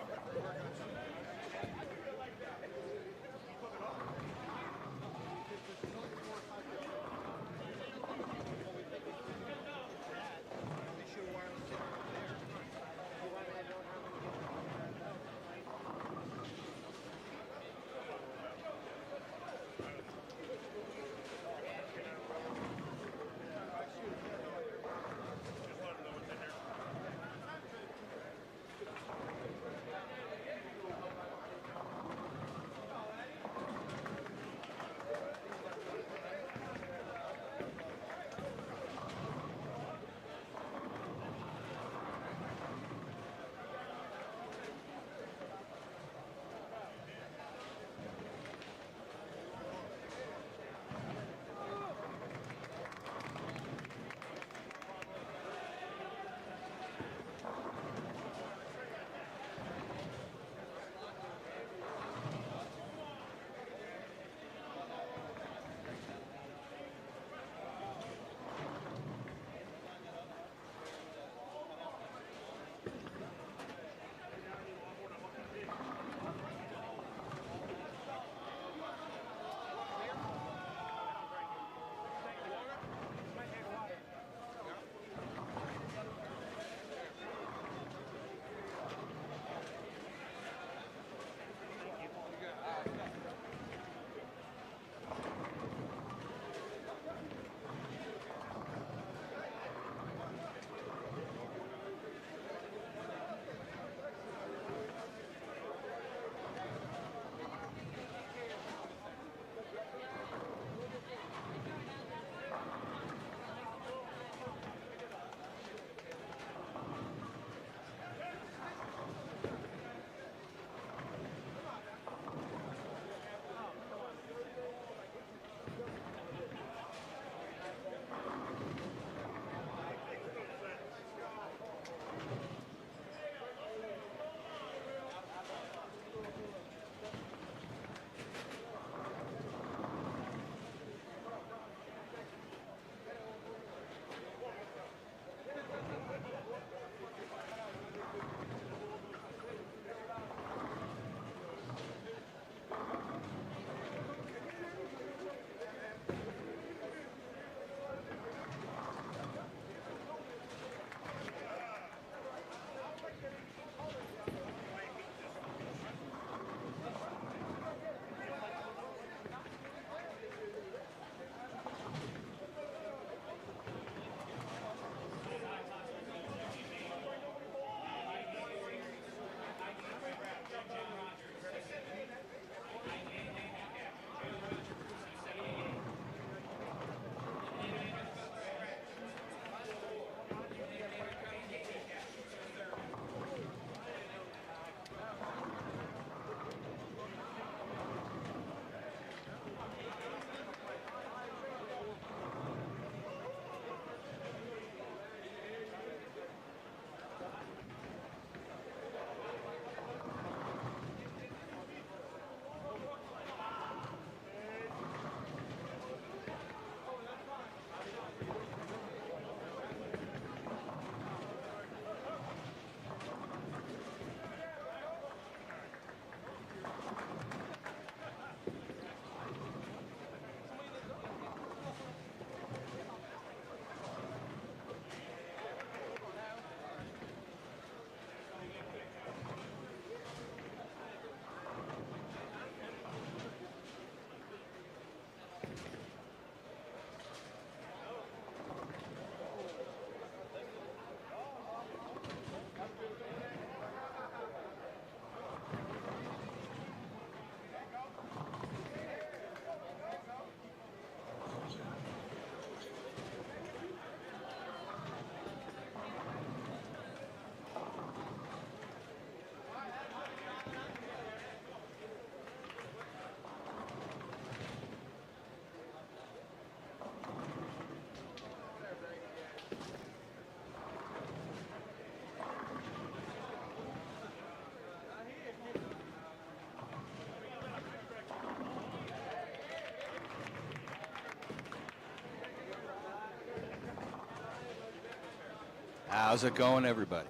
How's it going, everybody?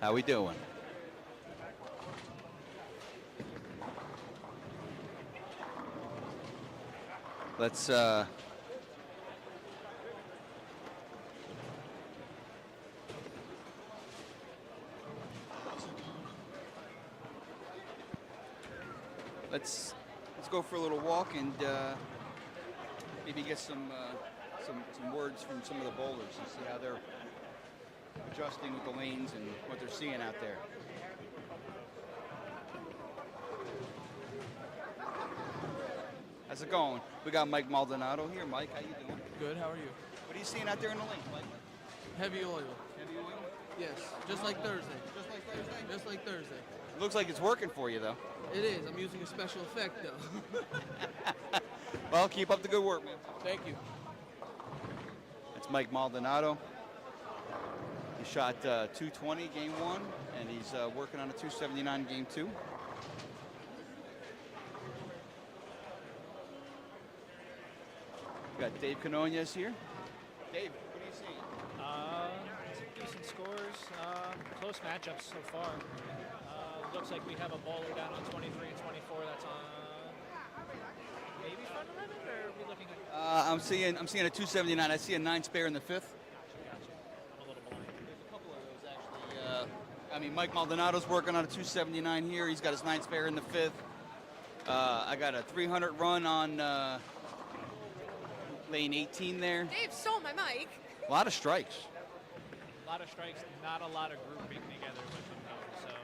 How we doing? Let's go for a little walk and maybe get some words from some of the bowlers and see how they're adjusting with the lanes and what they're seeing out there. How's it going? We got Mike Maldonado here. Mike, how you doing? Good, how are you? What are you seeing out there in the lane, Mike? Heavy oil. Heavy oil? Yes, just like Thursday. Just like Thursday? Just like Thursday. Looks like it's working for you, though. It is. I'm using a special effect, though. Well, keep up the good work, man. Thank you. That's Mike Maldonado. He shot 220 game one, and he's working on a 279 game two. We got Dave Canonias here. Dave, what are you seeing? Some decent scores, close matchups so far. Looks like we have a bowler down on 23 and 24. That's on maybe front 11, or are we looking at? I'm seeing a 279. I see a 9 spare in the fifth. Gotcha. I'm a little blind. There's a couple of those actually. I mean, Mike Maldonado's working on a 279 here. He's got his 9 spare in the fifth. I got a 300 run on lane 18 there. Dave stole my mic. A lot of strikes. A lot of strikes, not a lot of grouping together with them though. So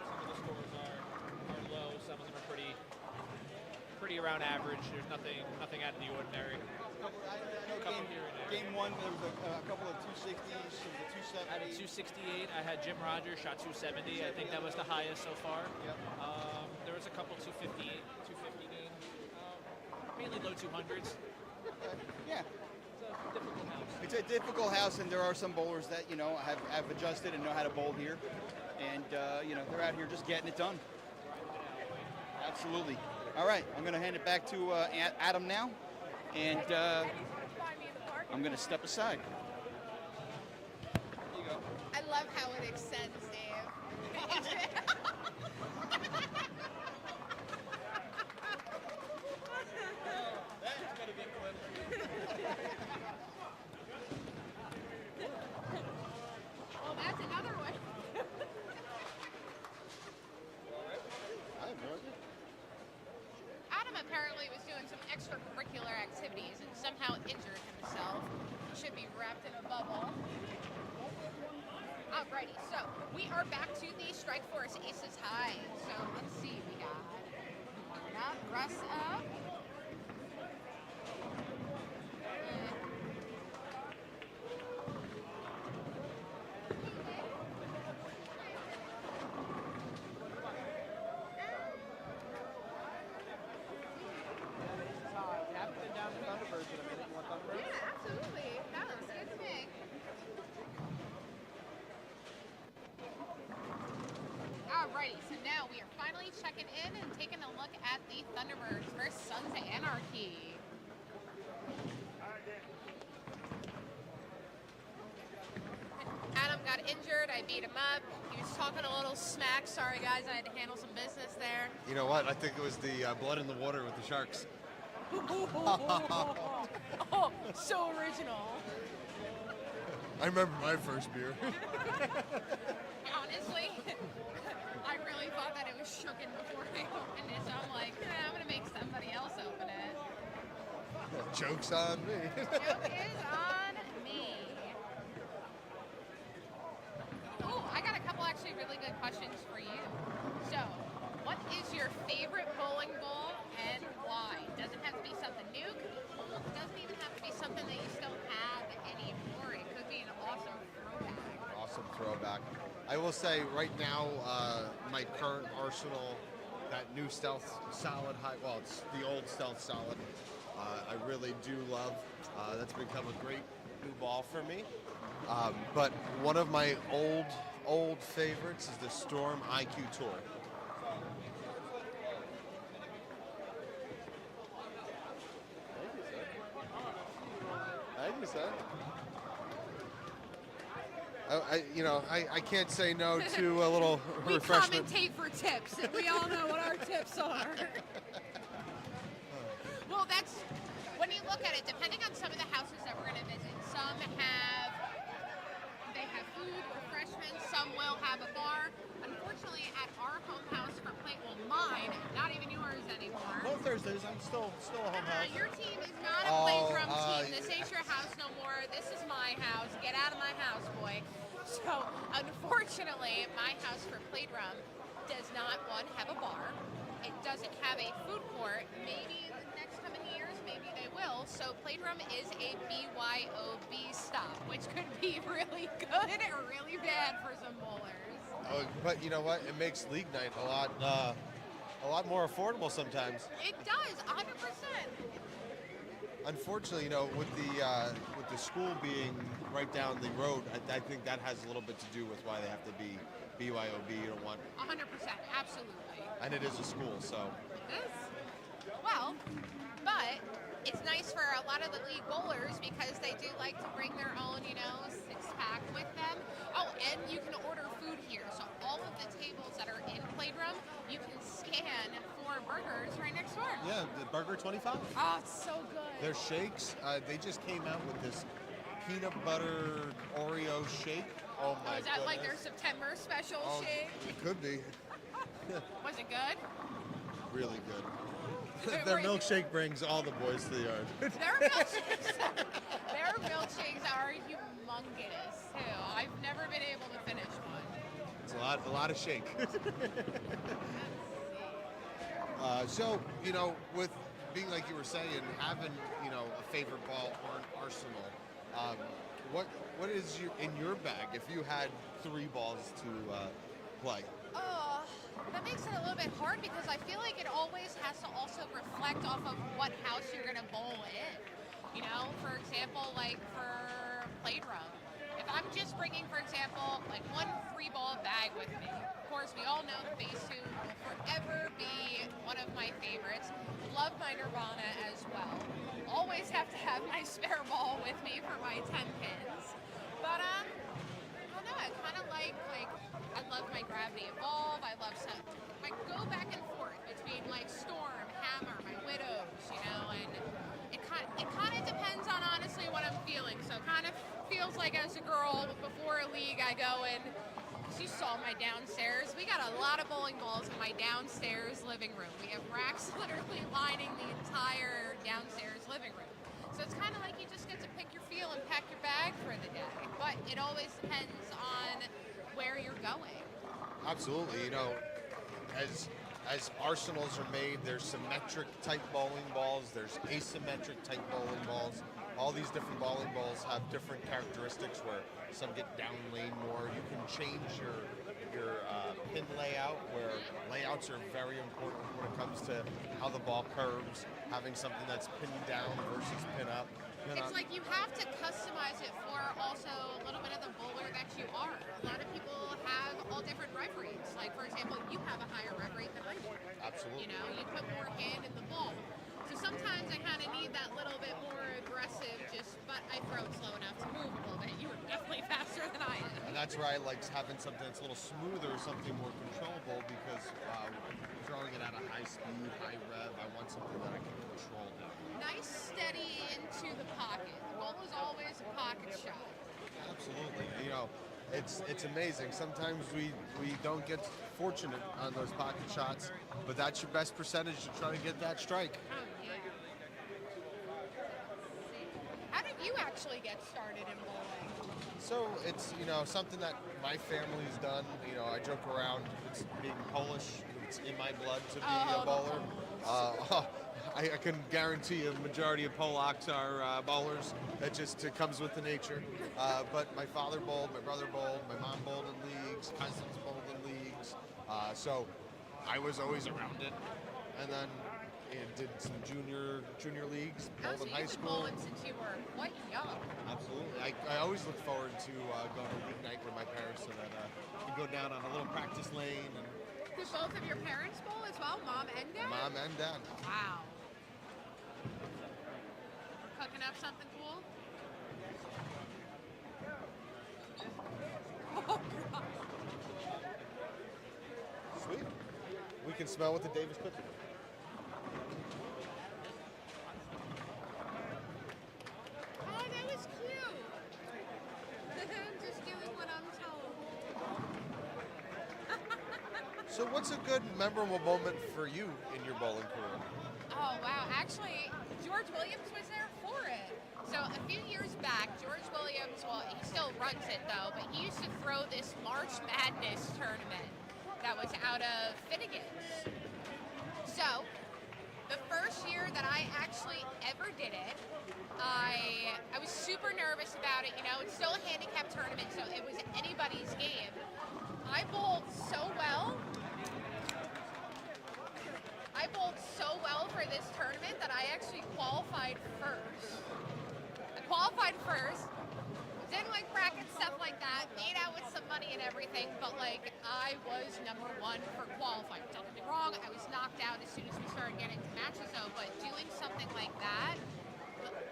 some of the scores are low. Some of them are pretty around average. There's nothing out of the ordinary. Game one, there was a couple of 260s, there was a 270. I had a 268. I had Jim Rogers shot 270. I think that was the highest so far. Yep. There was a couple 250 games, mainly low 200s. Yeah. It's a difficult house. It's a difficult house, and there are some bowlers that have adjusted and know how to bowl here, and they're out here just getting it done. Absolutely. All right, I'm going to hand it back to Adam now, and I'm going to step aside. Here you go. I love how it extends, Dave. That's going to be clip. Well, that's another one. I have no idea. Adam apparently was doing some extracurricular activities and somehow injured himself. He should be wrapped in a bubble. Alrighty, so we are back to the Strike Force Aces High. So let's see, we got warming up, Russ up. We haven't been down to Thunderbirds in a minute. You want Thunderbirds? Yeah, absolutely. That looks good to me. Alrighty, so now we are finally checking in and taking a look at the Thunderbirds versus Sons of Anarchy. Adam got injured. I beat him up. He was talking a little smack. Sorry, guys, I had to handle some business there. You know what? I think it was the blood in the water with the Sharks. Oh, so original. I remember my first beer. Honestly, I really thought that it was shooken before I opened it, so I'm like, I'm gonna make somebody else open it. Joke's on me. Joke is on me. Oh, I got a couple actually really good questions for you. So, what is your favorite bowling ball and why? Doesn't have to be something new. It doesn't even have to be something that you still have anymore. It could be an awesome throwback. Awesome throwback. I will say right now, my current arsenal, that new Stealth Solid high, well, it's the old Stealth Solid. I really do love. That's become a great new ball for me. But one of my old favorites is the Storm IQ Tour. Thank you, sir. I can't say no to a little We refreshment. commentate for tips, and we all know what our tips are. Well, that's when you look at it. Depending on some of the houses that we're going to visit, some have food, refreshments. Some will have a bar. Unfortunately, at our home house for mine, not even yours anymore. No Thursdays. I'm still a home house. Your team is not a Playdrome team. This ain't your house no more. This is my house. Get out of my house, boy. So, unfortunately, my house for Playdrome does not, one, have a bar. It doesn't have a food court. Maybe in the next coming years, maybe they will. So, Playdrome is a BYOB stop, which could be really good or really bad for some bowlers. Oh, but you know what? It makes league night A lot more affordable sometimes. It does, 100%. unfortunately, with the school being right down the road, I think that has a little bit to do with why they have to be BYOB. You don't want, 100%, absolutely. and it is a school, so. It is. Well, but it's nice for a lot of the league bowlers because they do like to bring their own, six-pack with them. Oh, and you can order food here. So all of the tables that are in Playdrome, you can scan for burgers right next door. Yeah, the burger 25. Oh, it's so good. Their shakes, they just came out with this peanut butter Oreo shake. Oh my Is that like their goodness. September special Oh, shake? it could be. Was it good? Really good. Their milkshake brings all the boys to the yard. Their milkshakes are humongous too. I've never been able to finish one. It's a lot of shake. So, with being like you were saying, having, a favorite ball or an arsenal, what is in your bag if you had 3 balls to play? Oh, that makes it a little bit hard because I feel like it always has to also reflect off of what house you're going to bowl in. For example, like for Playdrome. If I'm just bringing, for example, like one 3-ball bag with me, of course, we all know the base 2 will forever be one of my favorites. Love my Nirvana as well. Always have to have my spare ball with me for my 10 pins. But, I don't know, I kind of like, I love my Gravity Evolve. I love some, I go back and forth between like Storm, Hammer, my Widows, and it kind of depends on honestly what I'm feeling. So it kind of feels like as a girl before a league I go in, you saw my downstairs. We got a lot of bowling balls in my downstairs living room. We have racks literally lining the entire downstairs living room. So it's kind of like you just get to pick your feel and pack your bag for the day. But it always depends on where you're going. Absolutely. As arsenals are made, there's symmetric type bowling balls, there's asymmetric type bowling balls. All these different bowling balls have different characteristics where some get down lane more. You can change your pin layout, where layouts are very important when it comes to how the ball curves, having something that's pinned down versus pin up. It's like you have to customize it for also a little bit of the bowler that you are. A lot of people have all different rev rates. Like, for example, you have a higher rev rate than I do. Absolutely. You put more hand in the ball. So sometimes I kind of need that little bit more aggressive, but I throw it slow enough to move a little bit. You are definitely faster than I am. And that's where I like having something that's a little smoother, something more controllable, because throwing it at a high speed, high rev, I want something that I can control down. Nice, steady into the pocket. The ball is always a pocket shot. Absolutely. It's amazing. Sometimes we don't get fortunate on those pocket shots, but that's your best percentage to try to get that strike. Oh, yeah. How did you actually get started in bowling? So it's something that my family's done. I joke around. It's being Polish. It's in my blood to be a bowler. I can guarantee a majority of Polacks are bowlers. It comes with the nature. But my father bowled, my brother bowled, my mom bowled in leagues, cousins bowled in leagues. So I was always around it. And then did some junior leagues, bowled in high school. Bowling since you were quite young. Absolutely. I always look forward to going to league night with my parents, so that we go down on a little practice lane. And Did both of your parents bowl as well, mom and dad? mom and dad. Wow. We're cooking up something cool? can smell what the Davis cooking. Oh, that was cute. I'm just doing what I'm told. So what's a good memorable moment for you in your bowling career? Oh, wow. Actually, George Williams was there for it. So a few years back, George Williams, well, he still runs it though, but he used to throw this March Madness tournament that was out of Finnegan's. So the first year that I actually ever did it, I was super nervous about it. You know, it's still a handicap tournament, so it was anybody's game. I bowled so well. For this tournament that I actually qualified first. I qualified first. Didn't like bracket stuff like that. Made out with some money and everything, but like I was number one for qualifying. Don't get me wrong, I was knocked out as soon as we started getting to matches though, but doing something like that,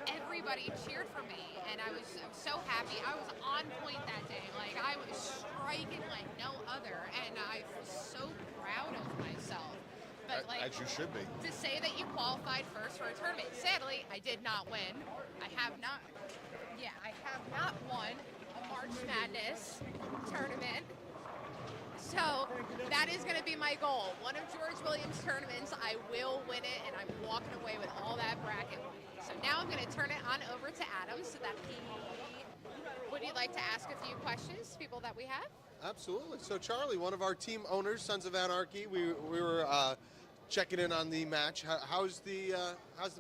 everybody cheered for me and I was so happy. I was on point that day. Like I was striking like no other and I was so proud of myself. But like, as you should be. To say that you qualified first for a tournament. Sadly, I did not win. I have not won a March Madness tournament. So that is going to be my goal. One of George Williams' tournaments, I will win it, and I'm walking away with all that bracket money. So now I'm going to turn it on over to Adam so that would you like to ask a few questions to people that we have? Absolutely. So Charlie, one of our team owners, Sons of Anarchy, we were checking in on the match. How's the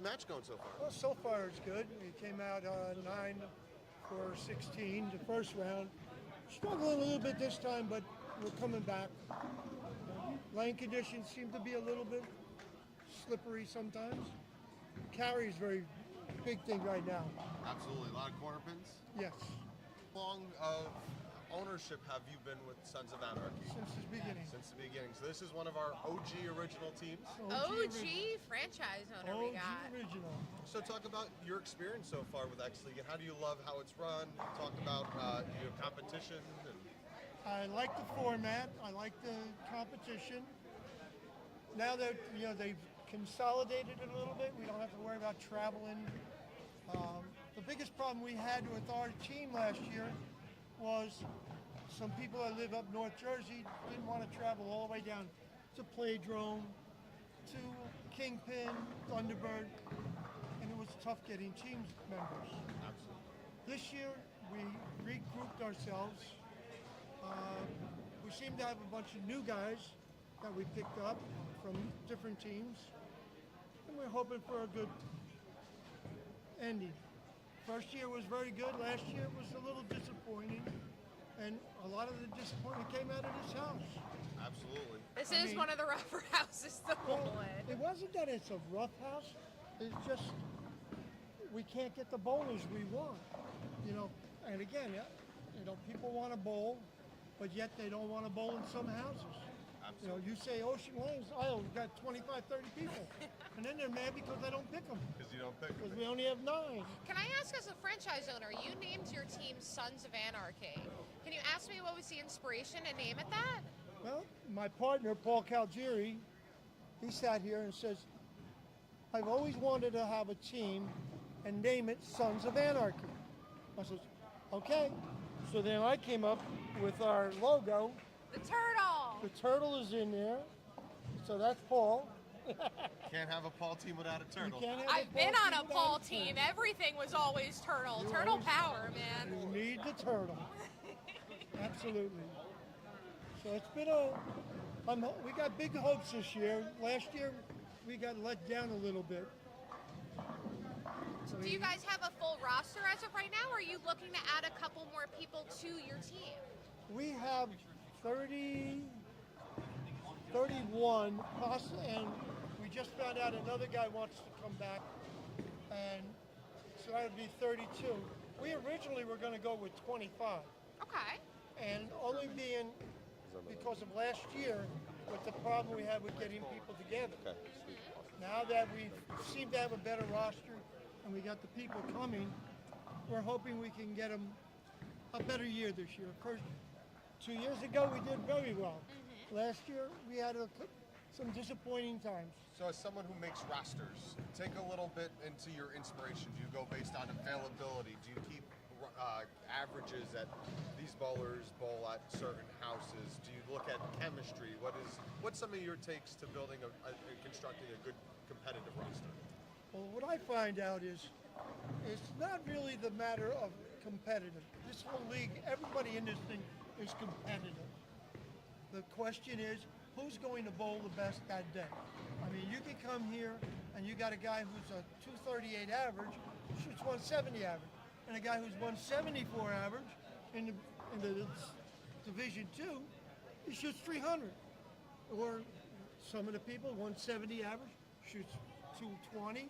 match going so far? Well, so far it's good. We came out 9 for 16 the first round. Struggling a little bit this time, but we're coming back. Lane conditions seem to be a little bit slippery sometimes. Carry is very big thing right now. Absolutely. A lot of corner pins? Yes, How long of ownership have you been with Sons of Anarchy? since the beginning. Since the beginning. So this is one of our OG original teams. OG franchise owner we OG got. original. So talk about your experience so far with X League and how do you love how it's run? Talk about your competition. And I like the format. I like the competition. Now that they've consolidated it a little bit, we don't have to worry about traveling. The biggest problem we had with our team last year was some people that live up North Jersey didn't want to travel all the way down to Playdrome, to Kingpin, Thunderbird, and it was tough getting team members. absolutely. This year, we regrouped ourselves. We seem to have a bunch of new guys that we picked up from different teams, and we're hoping for a good ending. First year was very good. Last year was a little disappointing, and a lot of the disappointment came out of this house. Absolutely. This I is mean- one of the rougher houses to bowl in. It wasn't that it's a rough house. It's just we can't get the bowlers we want. And again, people want to bowl, but yet they don't want to bowl in some houses. Absolutely. You say Ocean Lanes, we've got 25, 30 people. And then they're mad because I don't pick them. Because you don't pick Because them. we only have 9. Can I ask, as a franchise owner, you named your team Sons of Anarchy. Can you ask me what was the inspiration to name it that? Well, my partner, Paul Calgieri, he sat here and says, I've always wanted to have a team and name it Sons of Anarchy. I said, okay. So then I came up with our logo. The turtle! The turtle is in there. So that's Paul. Can't have a Paul team without a turtle. You can't have I've been on a without Paul turtle. team. Everything was always turtle. You Turtle always- power, man. You need the turtle. Absolutely. So it's been we got big hopes this year. Last year, we got let down a little bit. So Do you guys have a full roster as of right now, or are you looking to add a couple more people to your team? we have 30, 31, and we just found out another guy wants to come back, and so that would be 32. We originally were going to go with 25, Okay. and only being because of last year with the problem we had with getting people together. Okay, sweet. Now that we seem to have a better roster and we got the people coming, we're hoping we can get them a better year this year. First, 2 years ago we did very well. Last year we had some disappointing times. So as someone who makes rosters, take a little bit into your inspiration. Do you go based on availability? Do you keep averages that these bowlers bowl at certain houses? Do you look at chemistry? What's some of your takes to building constructing a good competitive roster? Well, what I find out is it's not really the matter of competitive. This whole league, everybody in this thing is competitive. The question is, who's going to bowl the best that day? I mean, you can come here and you got a guy who's a 238 average, shoots 170 average, and a guy who's 174 average in the Division 2, he shoots 300. Or some of the people, 170 average, shoots 220.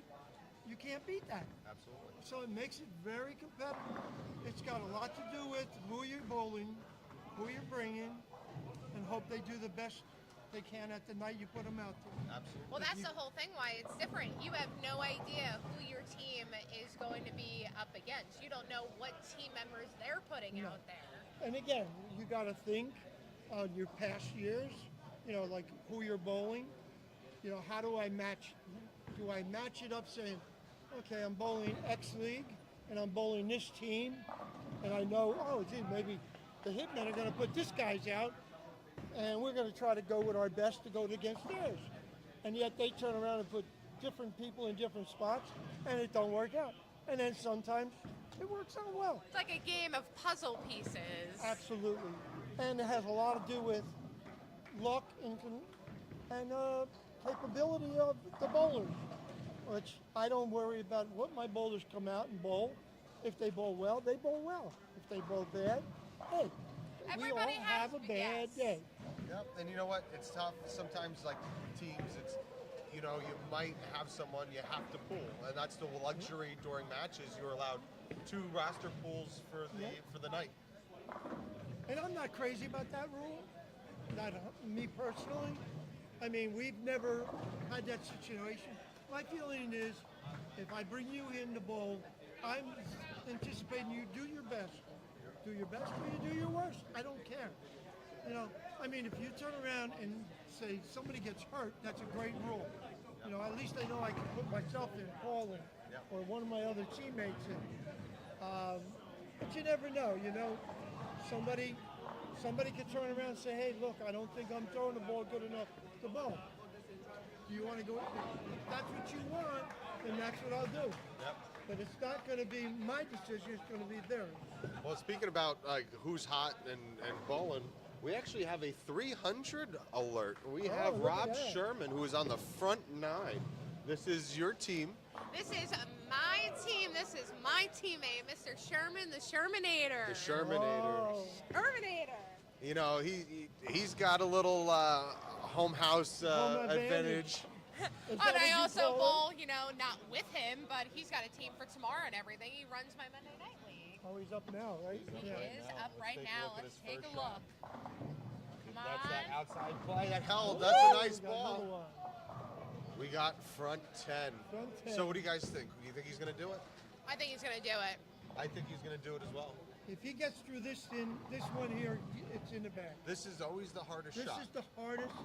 You can't beat that. Absolutely. So it makes it very competitive. It's got a lot to do with who you're bowling, who you're bringing, and hope they do the best they can at the night you put them out there. Absolutely. Well, that's the whole thing why it's different. You have no idea who your team is going to be up against. You don't know what team members they're putting out there. And again, you got to think on your past years, like who you're bowling. How do I match? Do I match it up saying, okay, I'm bowling X League and I'm bowling this team, and I know, oh, gee, maybe the Hitmen are going to put this guy's out, and we're going to try to go with our best to go against theirs. And yet they turn around and put different people in different spots, and it don't work out. And then sometimes it works out well. It's like a game of puzzle pieces. Absolutely. And it has a lot to do with luck and capability of the bowlers, which I don't worry about what my bowlers come out and bowl. If they bowl well, they bowl well. If they bowl bad, hey, we all have a bad day. Yep, and you know what? It's tough. Sometimes, like teams, it's you might have someone you have to pull, and that's the luxury during matches. You're allowed 2 roster pulls for the night. And I'm not crazy about that rule. Not me personally. I mean, we've never had that situation. My feeling is, if I bring you in to bowl, I'm anticipating you do your best. Do your best or you do your worst. I don't care. I mean, if you turn around and say somebody gets hurt, that's a great rule. At least I know I can put myself in, Paul in, or one of my other teammates in. But you never know, Somebody could turn around and say, hey, look, I don't think I'm throwing the ball good enough to bowl. Do you want to go? If that's what you want, then that's what I'll do. Yep. But it's not going to be my decision, it's going to be theirs. Well, speaking about who's hot and bowling, we actually have a 300 alert. We have Rob Sherman, who is on the front 9. This is your team. This is my team. This is my teammate, Mr. Sherman, the Shermanator. The Shermanator. Oh. Shermanator. He's got a little home house Home advantage. And I also bowl, not with him, but he's got a team for tomorrow and everything. He runs my Monday Night League. Oh, he's up now, right? He is up right now. Let's take a look. Come That's that on. outside play that held. That's a nice We got another ball. one. We got front 10. Front 10. So what do you guys think? Do you think he's going to do it? I think he's going to do it. I think he's going to do it as well. If he gets through this one here, it's in the bag. This is always the hardest This shot. is the hardest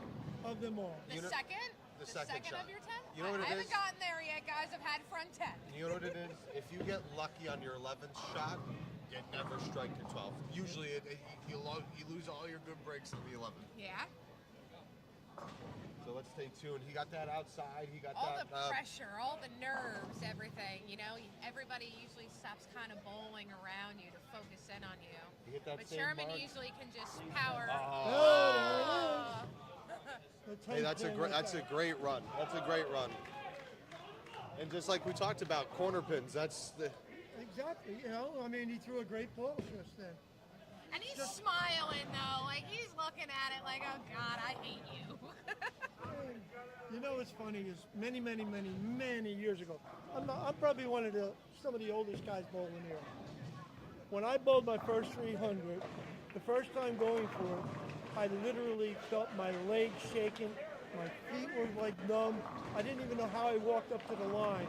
of them all. The second? The second shot. of your 10? You know what I it haven't is? gotten there yet, guys. I've had front 10. You know what it is? If you get lucky on your 11th shot, you never strike your 12th. Usually you lose all your good breaks in the 11th. Yeah. So let's stay tuned. He got that outside. He got All that. the pressure, all the nerves, everything. Everybody usually stops kind of bowling around you to focus in on you. You hit that But same Sherman mark. usually can just power. Oh, Hey, that's a great run. That's a great run. And just like we talked about, corner pins. That's the. Exactly. I mean, he threw a great ball just then. And he's smiling though, like he's looking at it like, oh God, I hate you. What's funny is many, many, many, many years ago, I'm probably one of some of the oldest guys bowling here. When I bowled my first 300, the first time going for it, I literally felt my legs shaking, my feet were like numb. I didn't even know how I walked up to the line.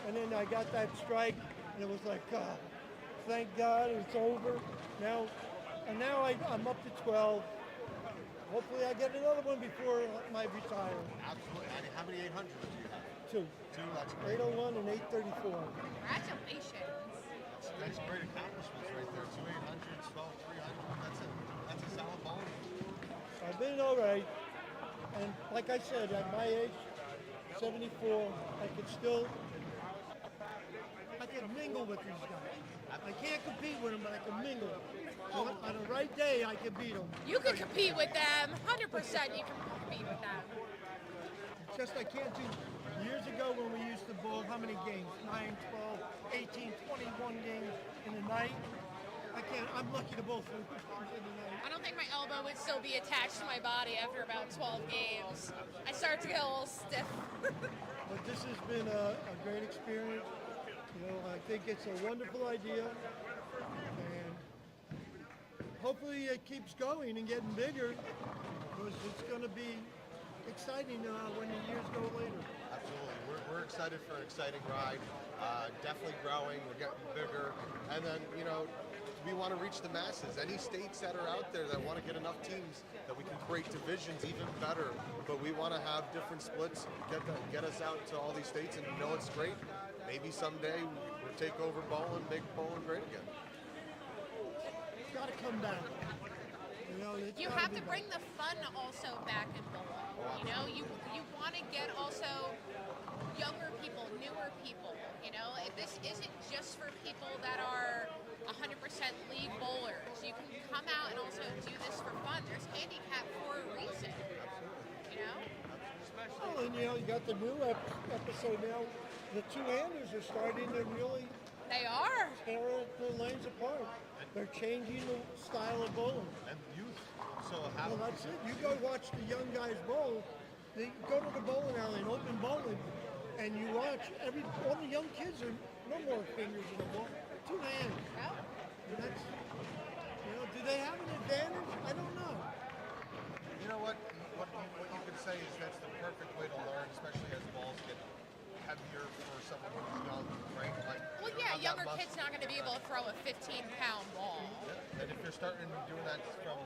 And then I got that strike, and it was like, God, thank God it's over. Now I'm up to 12. hopefully I get another one before my retirement. Absolutely. And how many 800s do you have? Two. Two. That's great. 801 and 834. Congratulations. That's great accomplishments right there. Two 800s, 12 300. That's a solid ball. I've been all right. And like I said, at my age, 74, I could mingle with these guys. I can't compete with them, but I can mingle. On the right day, I can beat them. You can compete with them. 100% you can compete with them. It's just I can't do. Years ago when we used to bowl, how many games? 9, 12, 18, 21 games in a night. I'm lucky to bowl 3 games in a night. I don't think my elbow would still be attached to my body after about 12 games. I start to get a little stiff. But this has been a great experience. I think it's a wonderful idea. And hopefully it keeps going and getting bigger, because it's going to be exciting when the years go later. Absolutely. We're excited for an exciting ride. Definitely growing. We're getting bigger. And then, we want to reach the masses. Any states that are out there that want to get enough teams that we can create divisions even better. But we want to have different splits, get us out to all these states, and it's great. Maybe someday we'll take over bowling, make bowling great again. It's got to come back. You have to bring the fun also back in bowling. You want to get also younger people, newer people. If this isn't just for people that are 100% league bowlers. You can come out and also do this for fun. There's handicap for a reason. Oh, and you got the new episode now. The two-handers are starting to really They are. tear the lanes apart. They're changing the style of bowling. And youth. So how? Well, that's it. You go watch the young guys bowl. They go to the bowling alley and open bowling, and you watch all the young kids are no more fingers in the ball. Two hands. Well, And that's, do they have an advantage? I don't know. You know what? What you could say is that's the perfect way to learn, especially as balls get heavier for someone who's young, right? well, yeah, younger kids not going to be able to throw a 15-pound ball. Yeah. And if you're starting doing that from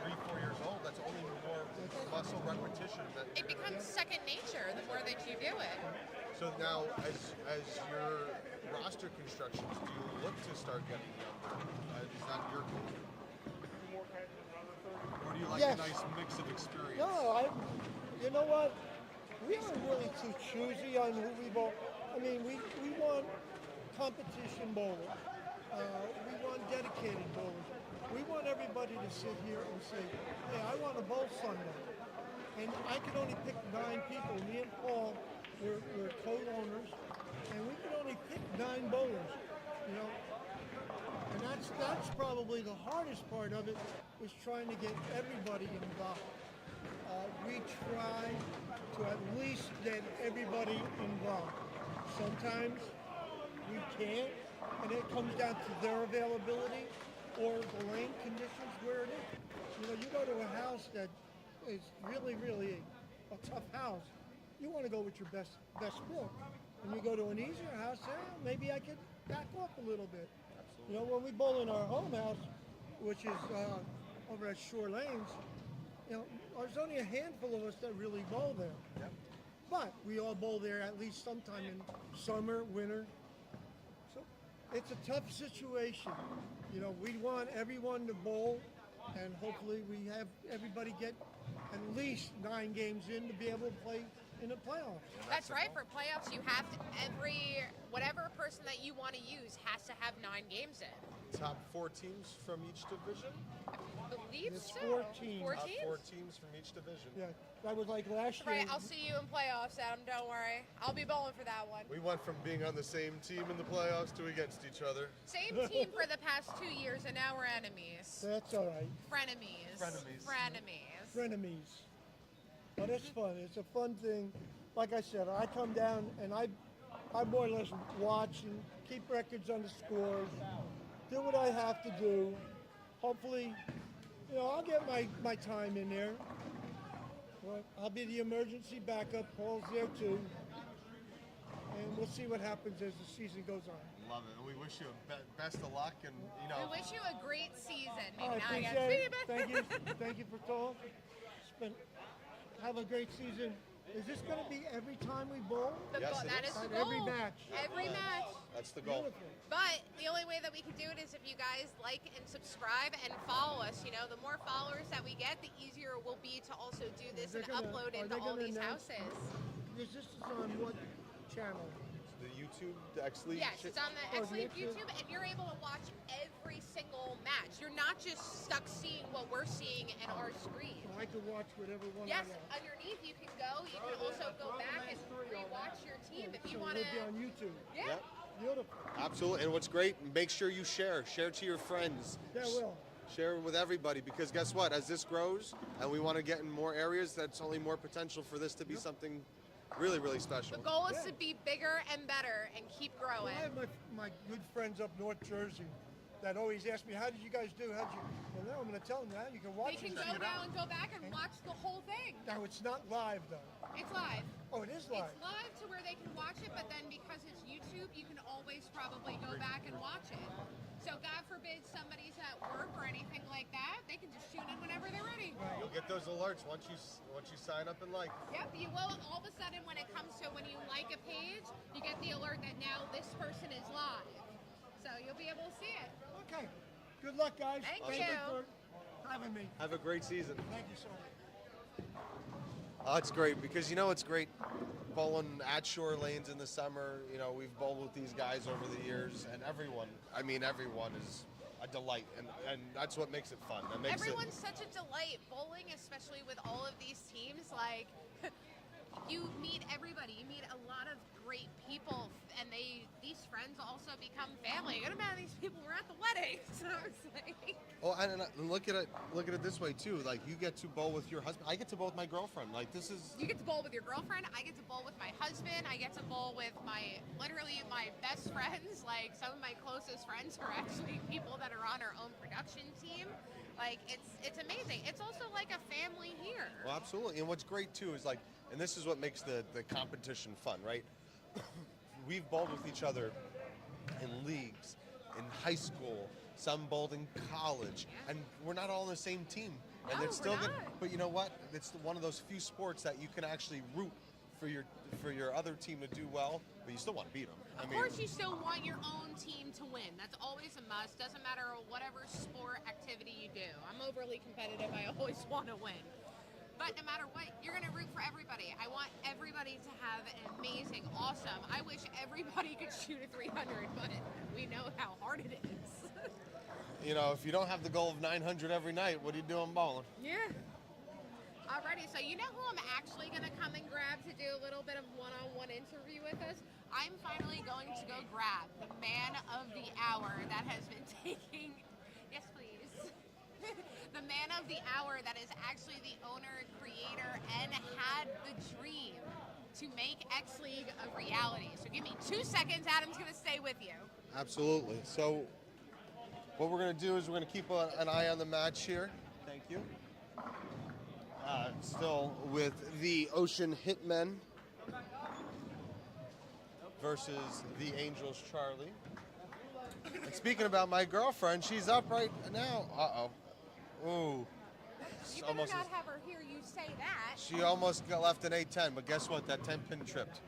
3-4 years old, that's only more muscle repetition. It becomes second nature the more that you do it. So now, as your roster constructions, do you look to start getting younger? Is that your goal? Or do you like Yes. a nice mix of experience? No, you know what? We aren't really too choosy on who we bowl. I mean, we want competition bowlers. We want dedicated bowlers. We want everybody to sit here and say, hey, I want to bowl Sunday. And I can only pick 9 people. Me and Paul, we're co-owners, and we can only pick 9 bowlers, And that's probably the hardest part of it, is trying to get everybody involved. We try to at least get everybody involved. Sometimes we can't, and it comes down to their availability or the lane conditions where it is. You go to a house that is really, really a tough house, you want to go with your best build. When you go to an easier house, maybe I could back off a little bit. When we bowl in our home house, which is over at Shore Lanes, there's only a handful of us that really bowl there. Yep. But we all bowl there at least sometime in summer, winter. So it's a tough situation. We want everyone to bowl, and hopefully we have everybody get at least 9 games in to be able to play in the playoffs. That's right. For playoffs, you have to, whatever person that you want to use has to have 9 games in. Top 4 teams from each division? I believe It's so. 4 teams. 4 Top teams? 4 teams from each division. Yeah, that was like last year. Right, I'll see you in playoffs, Adam. Don't worry. I'll be bowling for that one. We went from being on the same team in the playoffs to against each other. Same team for the past 2 years, and now we're enemies. That's all right. Frenemies. Frenemies. Frenemies. But it's fun. It's a fun thing. Like I said, I come down and I more or less watch and keep records on the scores, do what I have to do. Hopefully, I'll get my time in there. Well, I'll be the emergency backup. Paul's there too. and we'll see what happens as the season goes on. Love it. We wish you best of luck, and We wish you a great season. I Maybe not against appreciate it. me, but Thank you. Thank you for talking. Have a great season. Is this going to be every time we bowl? Yes, it that is. is the At goal. every match. Every match. That's the goal. Beautiful. But the only way that we can do it is if you guys like and subscribe and follow us. You know, the more followers that we get, the easier it will be to also do this They're and gonna- upload are into they all gonna these announce- houses. This is on what channel? The YouTube, the X League. Yes, it's on the Oh, X-League the X-League. YouTube, and you're able to watch every single match. You're not just stuck seeing what we're seeing in our screen. So I can watch whatever one Yes, I want. underneath you can go. You can also go back and rewatch your team if you So want it'll be to. on YouTube. Yeah. Yep. Beautiful. Absolutely. And what's great, make sure you share to your friends. That will. Share with everybody, because guess what? As this grows and we want to get in more areas, that's only more potential for this to be something really, really special. The goal is to be bigger and better and keep Well, growing. I have my good friends up North Jersey that always ask me, how did you guys do? How'd you? Well, now I'm going to tell them now. You can watch They can it. go now and go back and watch the whole thing. Now, it's not live, though. It's live. Oh, it is live. It's live to where they can watch it, but then because it's YouTube, you can always probably go back and watch it. So God forbid somebody's at work or anything like that, they can just tune in whenever they're ready. You'll get those alerts once you sign up and like. Yep, you will. All of a sudden, when it comes to when you like a page, you get the alert that now this person is live. So you'll be able to see it. Okay. Good luck, guys. Thank you you. for having me. Have a great season. Thank you so much. Oh, it's great because it's great bowling at shore lanes in the summer. We've bowled with these guys over the years, and everyone is a delight, and that's what makes it fun. That makes Everyone's such a delight. Bowling, especially with all of these teams, like you meet everybody. You meet a lot of great people, and these friends also become family. A good amount of these people were at the wedding, so it's like. Oh, and look at it this way too. Like, you get to bowl with your husband. I get to bowl with my girlfriend. Like, this is. You get to bowl with your girlfriend. I get to bowl with my husband. I get to bowl with literally my best friends. Like, some of my closest friends are actually people that are on our own production team. Like, it's amazing. It's also like a family here. Well, absolutely. And what's great too is like, and this is what makes the competition fun, right? We've bowled with each other in leagues, in high school, some bowled in college, and we're not all on the same team. And No, it's still we're good. not. But you know what? It's one of those few sports that you can actually root for your other team to do well, but you still want to beat them. Of course, you still want your own team to win. That's always a must. Doesn't matter whatever sport activity you do. I'm overly competitive. I always want to win. But no matter what, you're going to root for everybody. I want everybody to have an amazing, awesome. I wish everybody could shoot a 300, but we know how hard it is. If you don't have the goal of 900 every night, what are you doing bowling? Yeah. Alrighty, so you know who I'm actually going to come and grab to do a little bit of one-on-one interview with us? I'm finally going to go grab the man of the hour that has been taking... Yes, please. The man of the hour that is actually the owner, creator, and had the dream to make X League a reality. So give me 2 seconds. Adam's going to stay with you. Absolutely. So what we're going to do is we're going to keep an eye on the match here. Thank you. Still with the Ocean Hitmen versus the Angels Charlie. And speaking about my girlfriend, she's up right now. Uh-oh. Ooh. You better not have her hear you say that. She almost got left an 8-10, but guess what? That 10-pin tripped.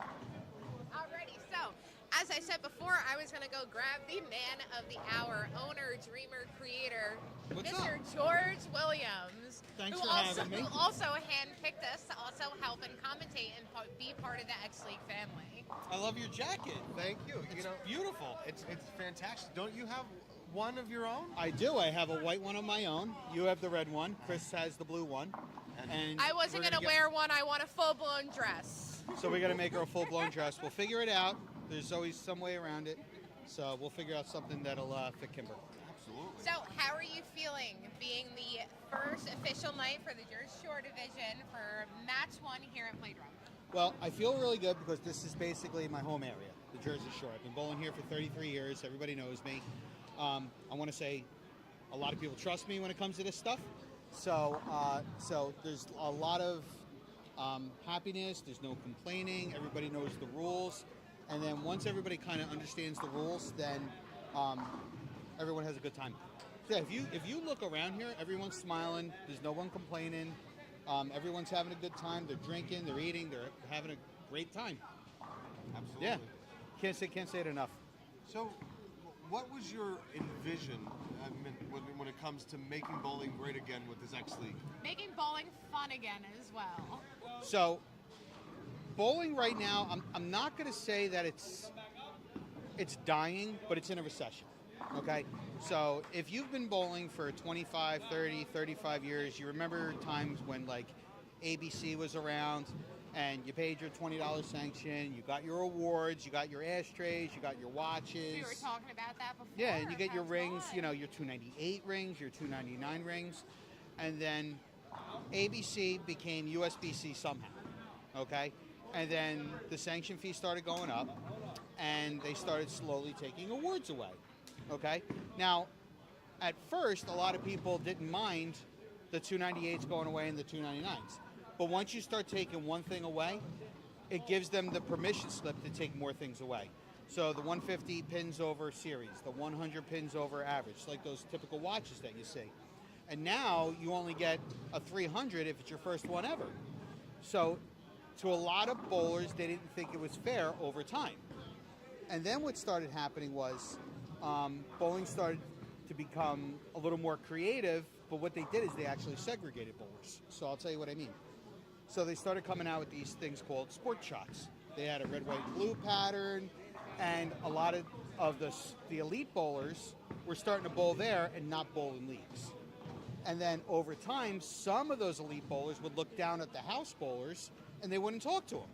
Alrighty, so as I said before, I was going to go grab the man of the hour, owner, dreamer, creator, What's Mr. up? George Williams. Thanks who for having me. Who also handpicked us to also help and commentate and be part of the X League family. I love your jacket. Thank you. It's beautiful. It's fantastic. Don't you have one of your own? I do. I have a white one of my own. You have the red one. Chris has the blue one. And I wasn't we're going to wear one. I want a full-blown dress. So we got to make her a full-blown dress. We'll figure it out. There's always some way around it. So we'll figure out something that'll fit Kimber. Absolutely. So how are you feeling being the first official night for the Jersey Shore division for match 1 here at Playdrome? Well, I feel really good because this is basically my home area, the Jersey Shore. I've been bowling here for 33 years. Everybody knows me. I want to say a lot of people trust me when it comes to this stuff. So there's a lot of happiness. There's no complaining. Everybody knows the rules. And then once everybody kind of understands the rules, then everyone has a good time. So yeah, if you look around here, everyone's smiling. There's no one complaining. Everyone's having a good time. They're drinking, they're eating, they're having a great time. Absolutely. Yeah, can't say it enough. So, what was your envision when it comes to making bowling great again with this X League? Making bowling fun again as well. So, bowling right now, I'm not going to say that it's dying, but it's in a recession. Okay? So, if you've been bowling for 25, 30, 35 years, you remember times when like ABC was around and you paid your $20 sanction, you got your awards, you got your ashtrays, you got your watches. We were talking about that before. Yeah, and you get your That's rings, why. you know, your 298 rings, your 299 rings. And then ABC became USBC somehow, okay? And then the sanction fee started going up, and they started slowly taking awards away, okay? Now, at first, a lot of people didn't mind the 298s going away and the 299s. But once you start taking one thing away, it gives them the permission slip to take more things away. So the 150 pins over series, the 100 pins over average, like those typical watches that you see. And now you only get a 300 if it's your first one ever. So to a lot of bowlers, they didn't think it was fair over time. And then what started happening was bowling started to become a little more creative, but what they did is they actually segregated bowlers. So I'll tell you what I mean. So they started coming out with these things called sport shots. They had a red, white, blue pattern, and a lot of the elite bowlers were starting to bowl there and not bowl in leagues. And then over time, some of those elite bowlers would look down at the house bowlers, and they wouldn't talk to them.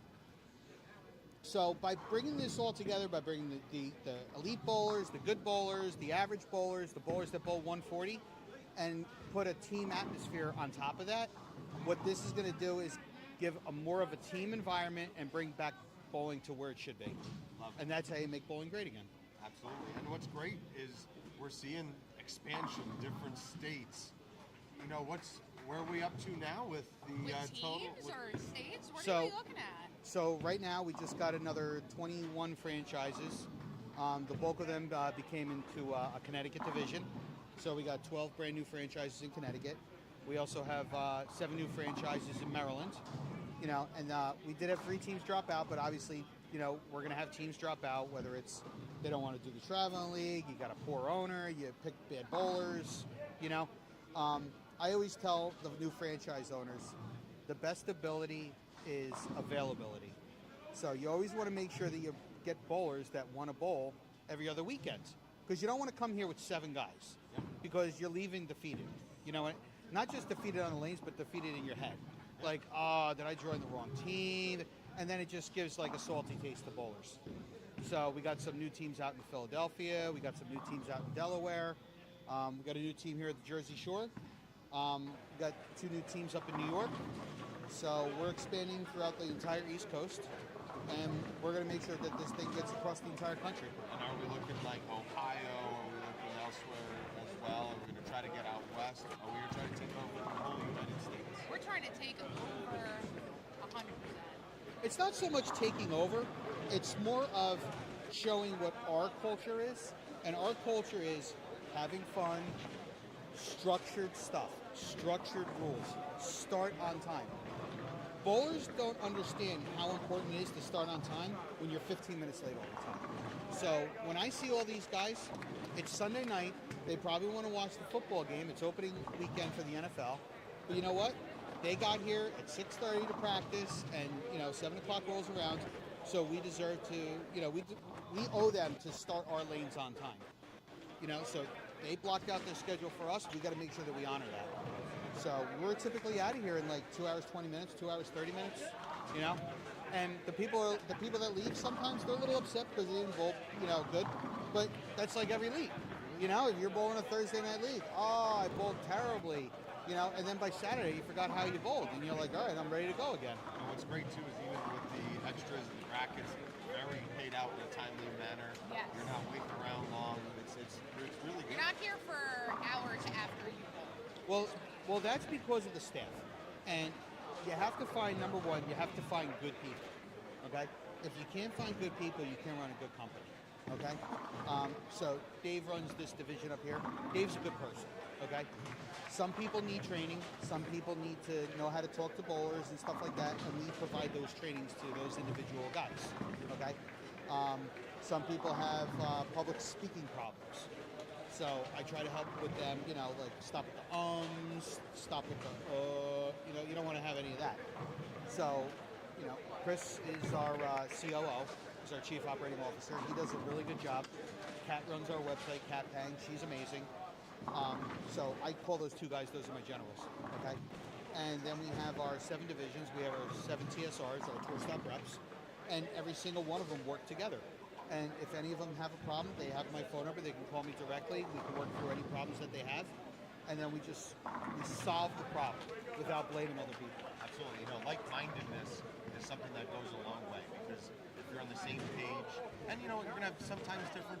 So by bringing this all together, by bringing the elite bowlers, the good bowlers, the average bowlers, the bowlers that bowl 140, and put a team atmosphere on top of that, what this is going to do is give a more of a team environment and bring back bowling to where it should be. Love it. And that's how you make bowling great again. Absolutely. And what's great is we're seeing expansion, different states. You know, where are we up to now with the With total? teams or states? What So- are we looking at? So right now we just got another 21 franchises. The bulk of them became into a Connecticut division. So we got 12 brand new franchises in Connecticut. We also have 7 new franchises in Maryland. You know, and we did have 3 teams drop out, but obviously, you know, we're going to have teams drop out, whether it's they don't want to do the traveling league, you got a poor owner, you pick bad bowlers, you know. I always tell the new franchise owners, the best ability is availability. So you always want to make sure that you get bowlers that want to bowl every other weekend. Because you don't want to come here with 7 guys, because you're leaving defeated. You know, not just defeated on the lanes, but defeated in your head. Like, did I join the wrong team? And then it just gives like a salty taste to bowlers. So we got some new teams out in Philadelphia. We got some new teams out in Delaware. We got a new team here at the Jersey Shore. We got 2 new teams up in New York. So we're expanding throughout the entire East Coast. And we're going to make sure that this thing gets across the entire country. And are we looking like Ohio? Are we looking elsewhere as well? Are we going to try to get out west? Are we going to try to take over the whole United States? We're trying to take over 100%. It's not so much taking over. It's more of showing what our culture is. And our culture is having fun, structured stuff, structured rules, start on time. Bowlers don't understand how important it is to start on time when you're 15 minutes late all the time. So when I see all these guys, it's Sunday night. They probably want to watch the football game. It's opening weekend for the NFL. But you know what? They got here at 6:30 to practice, and 7 o'clock rolls around. So we deserve to, we owe them to start our lanes on time. So they blocked out their schedule for us. We got to make sure that we honor that. So we're typically out of here in like 2 hours 20 minutes, 2 hours 30 minutes. And the people that leave sometimes they're a little upset because they didn't bowl, good. But that's like every league. If you're bowling a Thursday night league, I bowled terribly. And then by Saturday you forgot how you bowled, and you're like, all right, I'm ready to go again. And what's great too is even with the extras and the brackets, very paid out in a timely manner. Yes. You're not waiting around long. It's really good. You're not here for hours after you bowl. Well, that's because of the staff. And you have to find, number one, you have to find good people, okay? If you can't find good people, you can't run a good company, okay? So Dave runs this division up here. Dave's a good person, okay? Some people need training. Some people need to know how to talk to bowlers and stuff like that, and we provide those trainings to those individual guys, okay? Some people have public speaking problems. So I try to help with them, you know, like stop with the stop with the, you know, you don't want to have any of that. So, you know, Chris is our COO, is our Chief Operating Officer. He does a really good job. Kat runs our website, Kat Pang, she's amazing. So I call those two guys, those are my generals, okay? And then we have our 7 divisions. We have our 7 TSRs, our tour stop reps, and every single one of them work together. And if any of them have a problem, they have my phone number. They can call me directly. We can work through any problems that they have. And then we solve the problem without blaming other people. Absolutely. You know, like-mindedness is something that goes a long way because if you're on the same page, and you know, you're going to have sometimes differing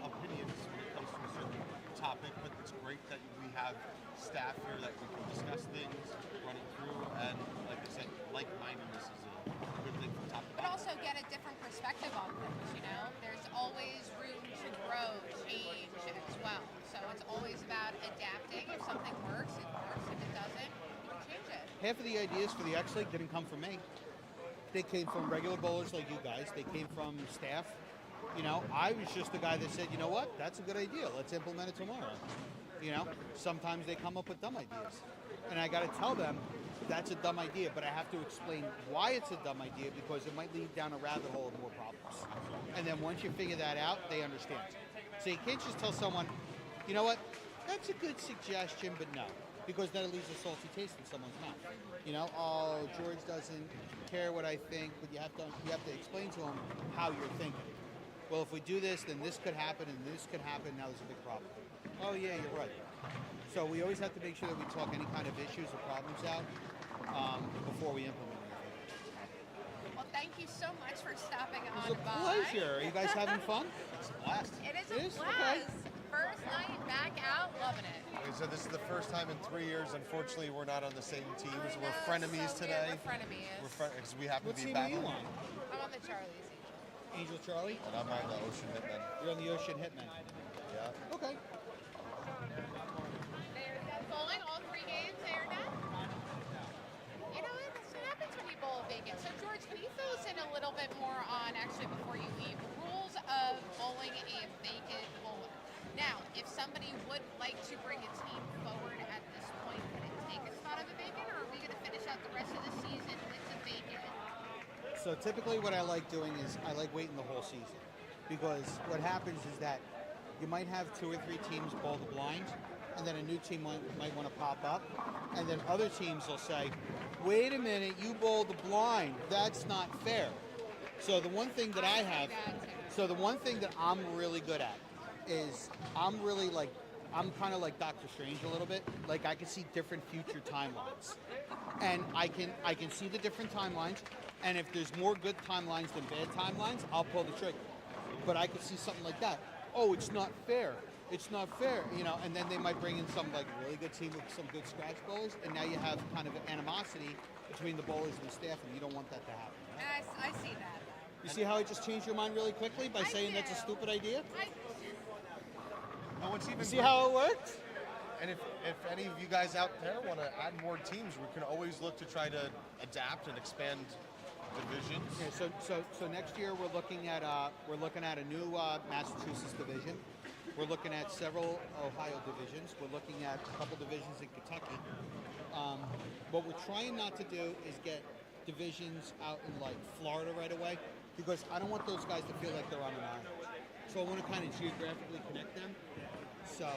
opinions when it comes to a certain topic, but it's great that we have staff here that we can discuss things, run it through, and like I said, like-mindedness is a good thing from top to But bottom. also get a different perspective on things, you know? There's always room to grow, change as well. So it's always about adapting. If something works, it works. If it doesn't, you can change it. Half of the ideas for the X League didn't come from me. They came from regular bowlers like you guys. They came from staff. You know, I was just the guy that said, you know what, that's a good idea. Let's implement it tomorrow. You know, sometimes they come up with dumb ideas. And I got to tell them, that's a dumb idea, but I have to explain why it's a dumb idea because it might lead down a rabbit hole of more problems. And then once you figure that out, they understand. So you can't just tell someone, you know what, that's a good suggestion, but no. Because then it leaves a salty taste in someone's mouth. You know, oh, George doesn't care what I think, but you have to explain to him how you're thinking. Well, if we do this, then this could happen, and this could happen, now there's a big problem. Oh yeah, you're right. So we always have to make sure that we talk any kind of issues or problems out before we implement anything. Well, thank you so much for stopping It on was a by. pleasure. Are you guys having fun? It's a blast. It is It a is? blast. Okay. First night back out, loving it. Okay, so this is the first time in 3 years. Unfortunately, we're not on the same teams. I We're know, frenemies so today. We're frenemies. Because we happen What to be team are you battling. on? I'm on the Charlie's Angel. Angel Charlie? And I'm on the Ocean Hitmen. You're on the Ocean Hitmen. Yeah. Okay. They're done bowling, all 3 games, they're done. You know what? That's what happens when you bowl vacant. So, George, can you fill us in a little bit more on, actually, before you leave, the rules of bowling a vacant bowler? Now, if somebody would like to bring a team forward at this point, would it take a spot of a vacant, or are we going to finish out the rest of the season with the vacant? So typically what I like doing is I like waiting the whole season because what happens is that you might have 2 or 3 teams bowl the blind and then a new team might want to pop up and then other teams will say, wait a minute, you bowled the blind. That's not fair. So the one thing that I have, so the one thing that I'm really good at is I'm kind of like Doctor Strange a little bit. Like I can see different future timelines. And I can see the different timelines. And if there's more good timelines than bad timelines, I'll pull the trigger. But I could see something like that. Oh, it's not fair. It's not fair, you know. And then they might bring in some like really good team with some good scratch bowlers, and now you have kind of an animosity between the bowlers and the staff, and you don't want that to happen. And I see that. You see how I just changed your mind really quickly by I saying that's a do. stupid idea? No, it's even You see great. how it worked? And if any of you guys out there want to add more teams, we can always look to try to adapt and expand divisions. Yeah, so next year we're looking at a new Massachusetts division. We're looking at several Ohio divisions. We're looking at a couple divisions in Kentucky. What we're trying not to do is get divisions out in like Florida right away because I don't want those guys to feel like they're on an island. So I want to kind of geographically connect them. So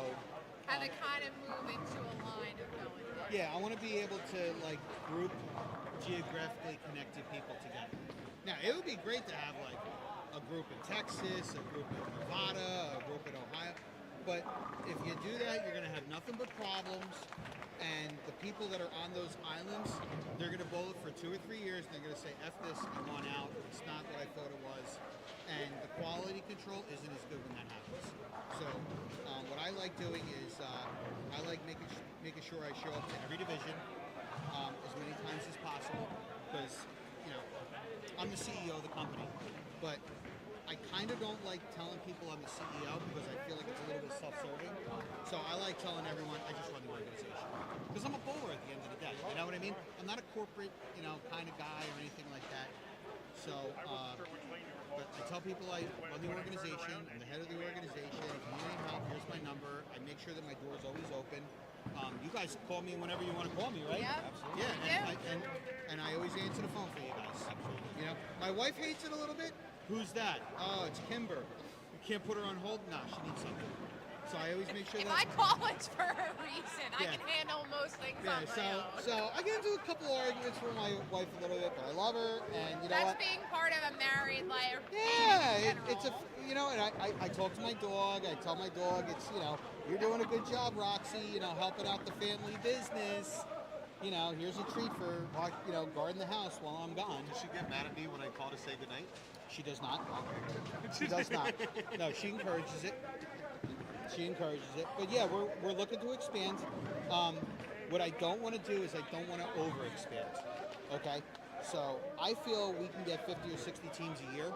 And to kind of move into a line of going there. yeah, I want to be able to like group geographically connected people together. Now, it would be great to have like a group in Texas, a group in Nevada, a group in Ohio. But if you do that, you're going to have nothing but problems. And the people that are on those islands, they're going to bowl it for 2 or 3 years. And they're going to say, F this, I want out. It's not what I thought it was. And the quality control isn't as good when that happens. So what I like doing is I like making sure I show up to every division. as many times as possible because, you know, I'm the CEO of the company, but I kind of don't like telling people I'm the CEO because I feel like it's a little bit self-serving. So I like telling everyone I just run the organization because I'm a bowler at the end of the day. You know what I mean? I'm not a corporate, you know, kind of guy or anything like that. So, but I tell people I run the organization. I'm the head of the organization. If you need any help, here's my number. I make sure that my door is always open. You guys call me whenever you want to call me, right? Yep. Absolutely. Yeah, and I always answer the phone for you guys. Absolutely. You know, my wife hates it a little bit. Who's that? Oh, it's Kimber. You can't put her on hold? Nah, she needs something. So I always make sure If that... I call, it's for a reason. I Yeah. can handle most things Yeah, on my own. so I get into a couple arguments with my wife a little bit, but I love her, and you know That's what? being part of a married life. Yeah, in it's a, general. you know, and I talk to my dog. I tell my dog, it's, you know, you're doing a good job, Roxy, you know, helping out the family business. You know, here's a treat for, you know, guarding the house while I'm gone. Does she get mad at me when I call to say goodnight? She does not. She does not. No, she encourages it. She encourages it. But yeah, we're looking to expand. What I don't want to do is I don't want to overexpand. Okay? So I feel we can get 50 or 60 teams a year.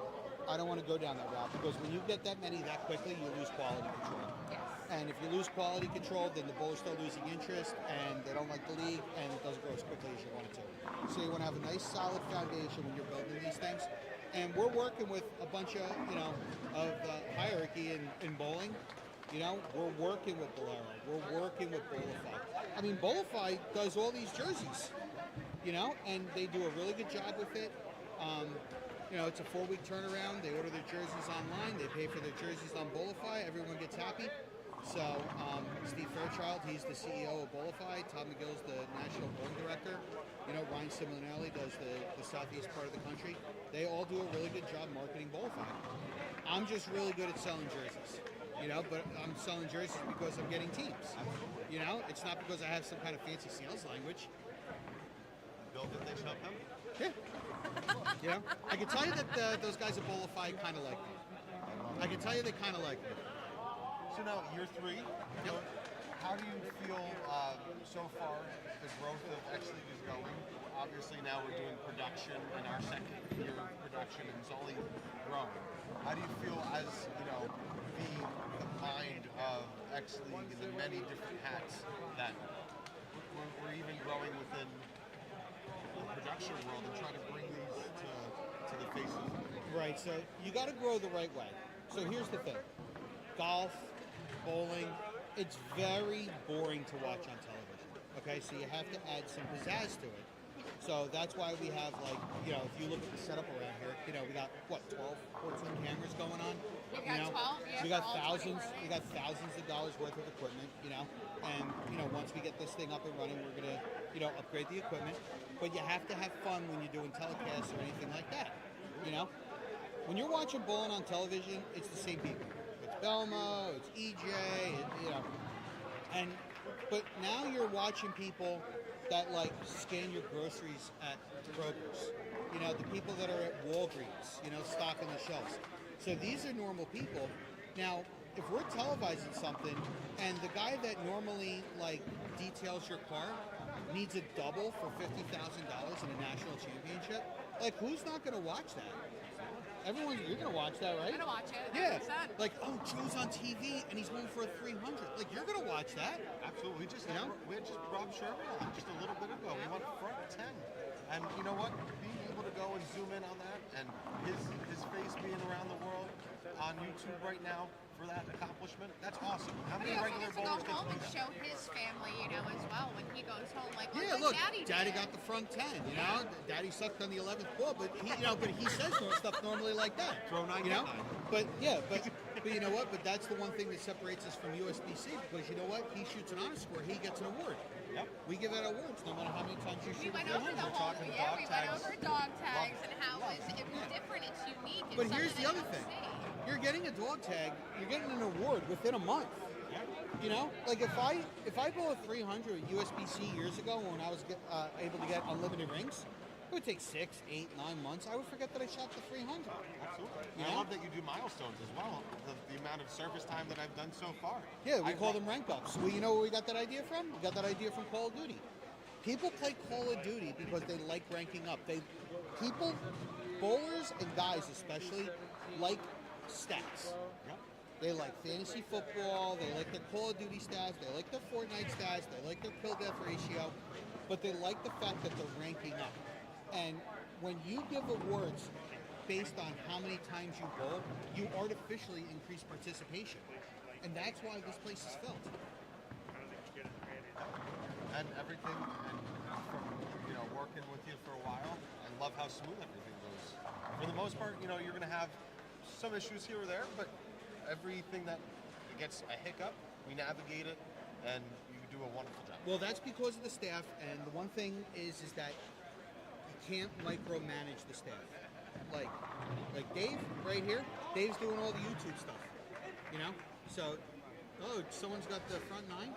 I don't want to go down that route because when you get that many that quickly, you lose quality control. Yes. And if you lose quality control, then the bowlers start losing interest and they don't like the league and it doesn't grow as quickly as you want it to. So you want to have a nice solid foundation when you're building these things. And we're working with a bunch of, you know, of hierarchy in bowling. You know, we're working with Bolero. We're working with Bowlify. I mean, Bowlify does all these jerseys, you know, and they do a really good job with it. You know, it's a 4-week turnaround. They order their jerseys online. They pay for their jerseys on Bowlify. Everyone gets happy. So Steve Fairchild, he's the CEO of Bowlify. Todd McGill's the national bowling director. You know, Ryan Simonelli does the southeast part of the country. They all do a really good job marketing Bowlify. I'm just really good at selling jerseys. You know, but I'm selling jerseys because I'm getting teams. You know, it's not because I have some kind of fancy sales language. Build it, they shall come. Yeah. You know, I can tell you that those guys at Bowlify kind of like me. I can tell you they kind of like me. So now year 3. Yep. How do you feel so far the growth of X League is going? Obviously now we're doing production in our second year of production and it's only growing. How do you feel as, you know, the mind of X League and the many different hats that we're even growing within the production world and trying to bring these to the faces? Right, so you got to grow the right way. So here's the thing. Golf, bowling, it's very boring to watch on television. Okay, so you have to add some pizzazz to it. So that's why we have, like, you know, if you look at the setup around here, you know, we got, what, 12, 14 cameras going on? We've You got know? 12, yeah, We got for all 20 thousands, relays. we got thousands of dollars worth of equipment, you know? And, you know, once we get this thing up and running, we're going to, you know, upgrade the equipment. But you have to have fun when you're doing telecasts or anything like that, you know? When you're watching bowling on television, it's the same people. It's Belmo, it's EJ, you know. But now you're watching people that, like, scan your groceries at Kroger's. You know, the people that are at Walgreens, you know, stocking the shelves. So these are normal people. Now, if we're televising something and the guy that normally, like, details your car needs a double for $50,000 in a national championship, like, who's not going to watch that? Everyone, you're going to watch that, right? I'm gonna watch it. Yeah. 100%. Like, oh, Joe's on TV and he's going for a 300. Like, you're going to watch that. Absolutely. You know? We had just Rob Sherman on just a little bit ago. We went front 10. And you know what? Being able to go and zoom in on that and his face being around the world on YouTube right now for that accomplishment, that's awesome. How But many he also regular gets to go bowlers get to home do and that? show his family, you know, as well when he goes home. Like, Yeah, look, look, Daddy Daddy did. got the front 10, you know? Daddy sucked on the 11th ball, but he, you know, but he says stuff normally like that. Throw 9, you know? get 9. But yeah, but you know what? But that's the one thing that separates us from USBC because you know what? He shoots an honor score, he gets an award. Yep. We give out awards no matter how many times you We shoot. went a over the 300. whole, talking yeah, dog we went tags. over dog tags and how it was different, it's unique. It's But here's something the that other you thing. don't see. You're getting a dog tag, you're getting an award within a month. You know, like if I bowl a 300 at USBC years ago when I was able to get unlimited rings, it would take 6, 8, 9 months. I would forget that I shot the 300. Absolutely. You I know? love that you do milestones as well. The amount of service time that I've done so far. Yeah, we I call love- them rank ups. Well, you know where we got that idea from? We got that idea from Call of Duty. People play Call of Duty because they like ranking up. Bowlers and guys especially, like stats. Yep. They like fantasy football, they like their Call of Duty stats, they like their Fortnite stats, they like their kill death ratio, but they like the fact that they're ranking up. And when you give awards based on how many times you bowl, you artificially increase participation. And that's why this place is filled. And everything, and from working with you for a while, I love how smooth everything goes. For the most part, you're going to have some issues here or there, but everything that gets a hiccup, we navigate it, and you do a wonderful job. Well, that's because of the staff, and the one thing is that you can't micromanage the staff. Like Dave right here, Dave's doing all the YouTube stuff, So, someone's got the front nine.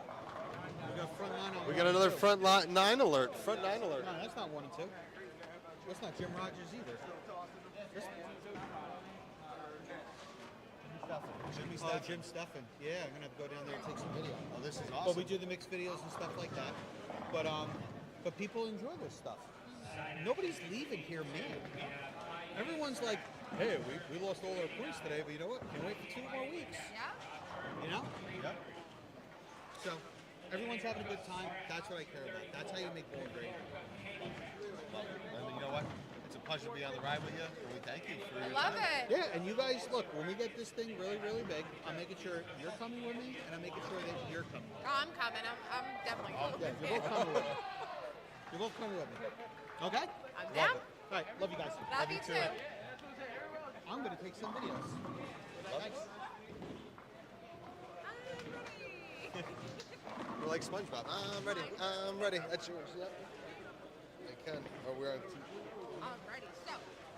We got front nine on. We got another front nine alert. Front nine alert. No, that's not 1 and 2. That's not Jim Rogers either. Jimmy Oh, Steffen. Jim Steffen. Yeah, I'm gonna have to go down there and take some video. Oh, this is But we awesome. do the mixed videos and stuff like that. But people enjoy this stuff. Nobody's leaving here mad. Everyone's like, hey, we lost all our points today, but you know what? Can't wait for 2 more weeks. Yeah. Yep. So everyone's having a good time. That's what I care about. That's how you make bowling great. And you know what? It's a pleasure to be on the ride with you, and we thank you for I your love time. it. Yeah, and you guys, look, when we get this thing really, really big, I'm making sure you're coming with me, and I'm making sure that you're coming with me. Oh, I'm coming. I'm definitely coming. Yeah, you're both coming with me. You're both coming with me. Okay? I'm down. All right, love you guys. Love you too. I'm going to take some videos. Thanks. We're like SpongeBob. I'm ready. I'm ready. That's yours. Yep. I can. Oh, we're on. Alrighty, so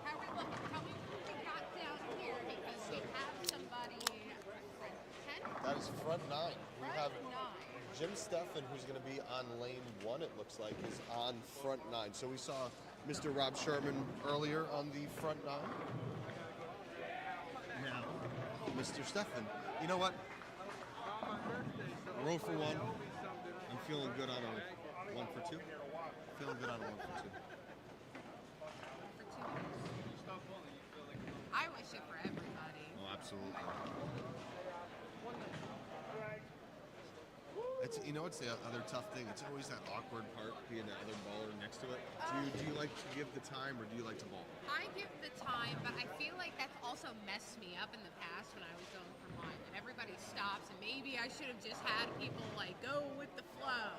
how are we looking? Tell me what we got down here because we have somebody front 10, That is front nine. We have front 9. Jim Steffen, who's going to be on lane 1, it looks like, is on front 9. So we saw Mr. Rob Sherman earlier on the front 9. Now, Mr. Steffen. You know what? We're 0 for 1. I'm feeling good on a 1 for 2. Feeling good on a 1 for 2. I wish it for everybody. Oh, absolutely. It's the other tough thing. It's always that awkward part, being that other baller next to it. Do you like to give the time, or do you like to bowl? I give the time, but I feel like that's also messed me up in the past when I was going for mine. And everybody stops, and maybe I should have just had people like go with the flow,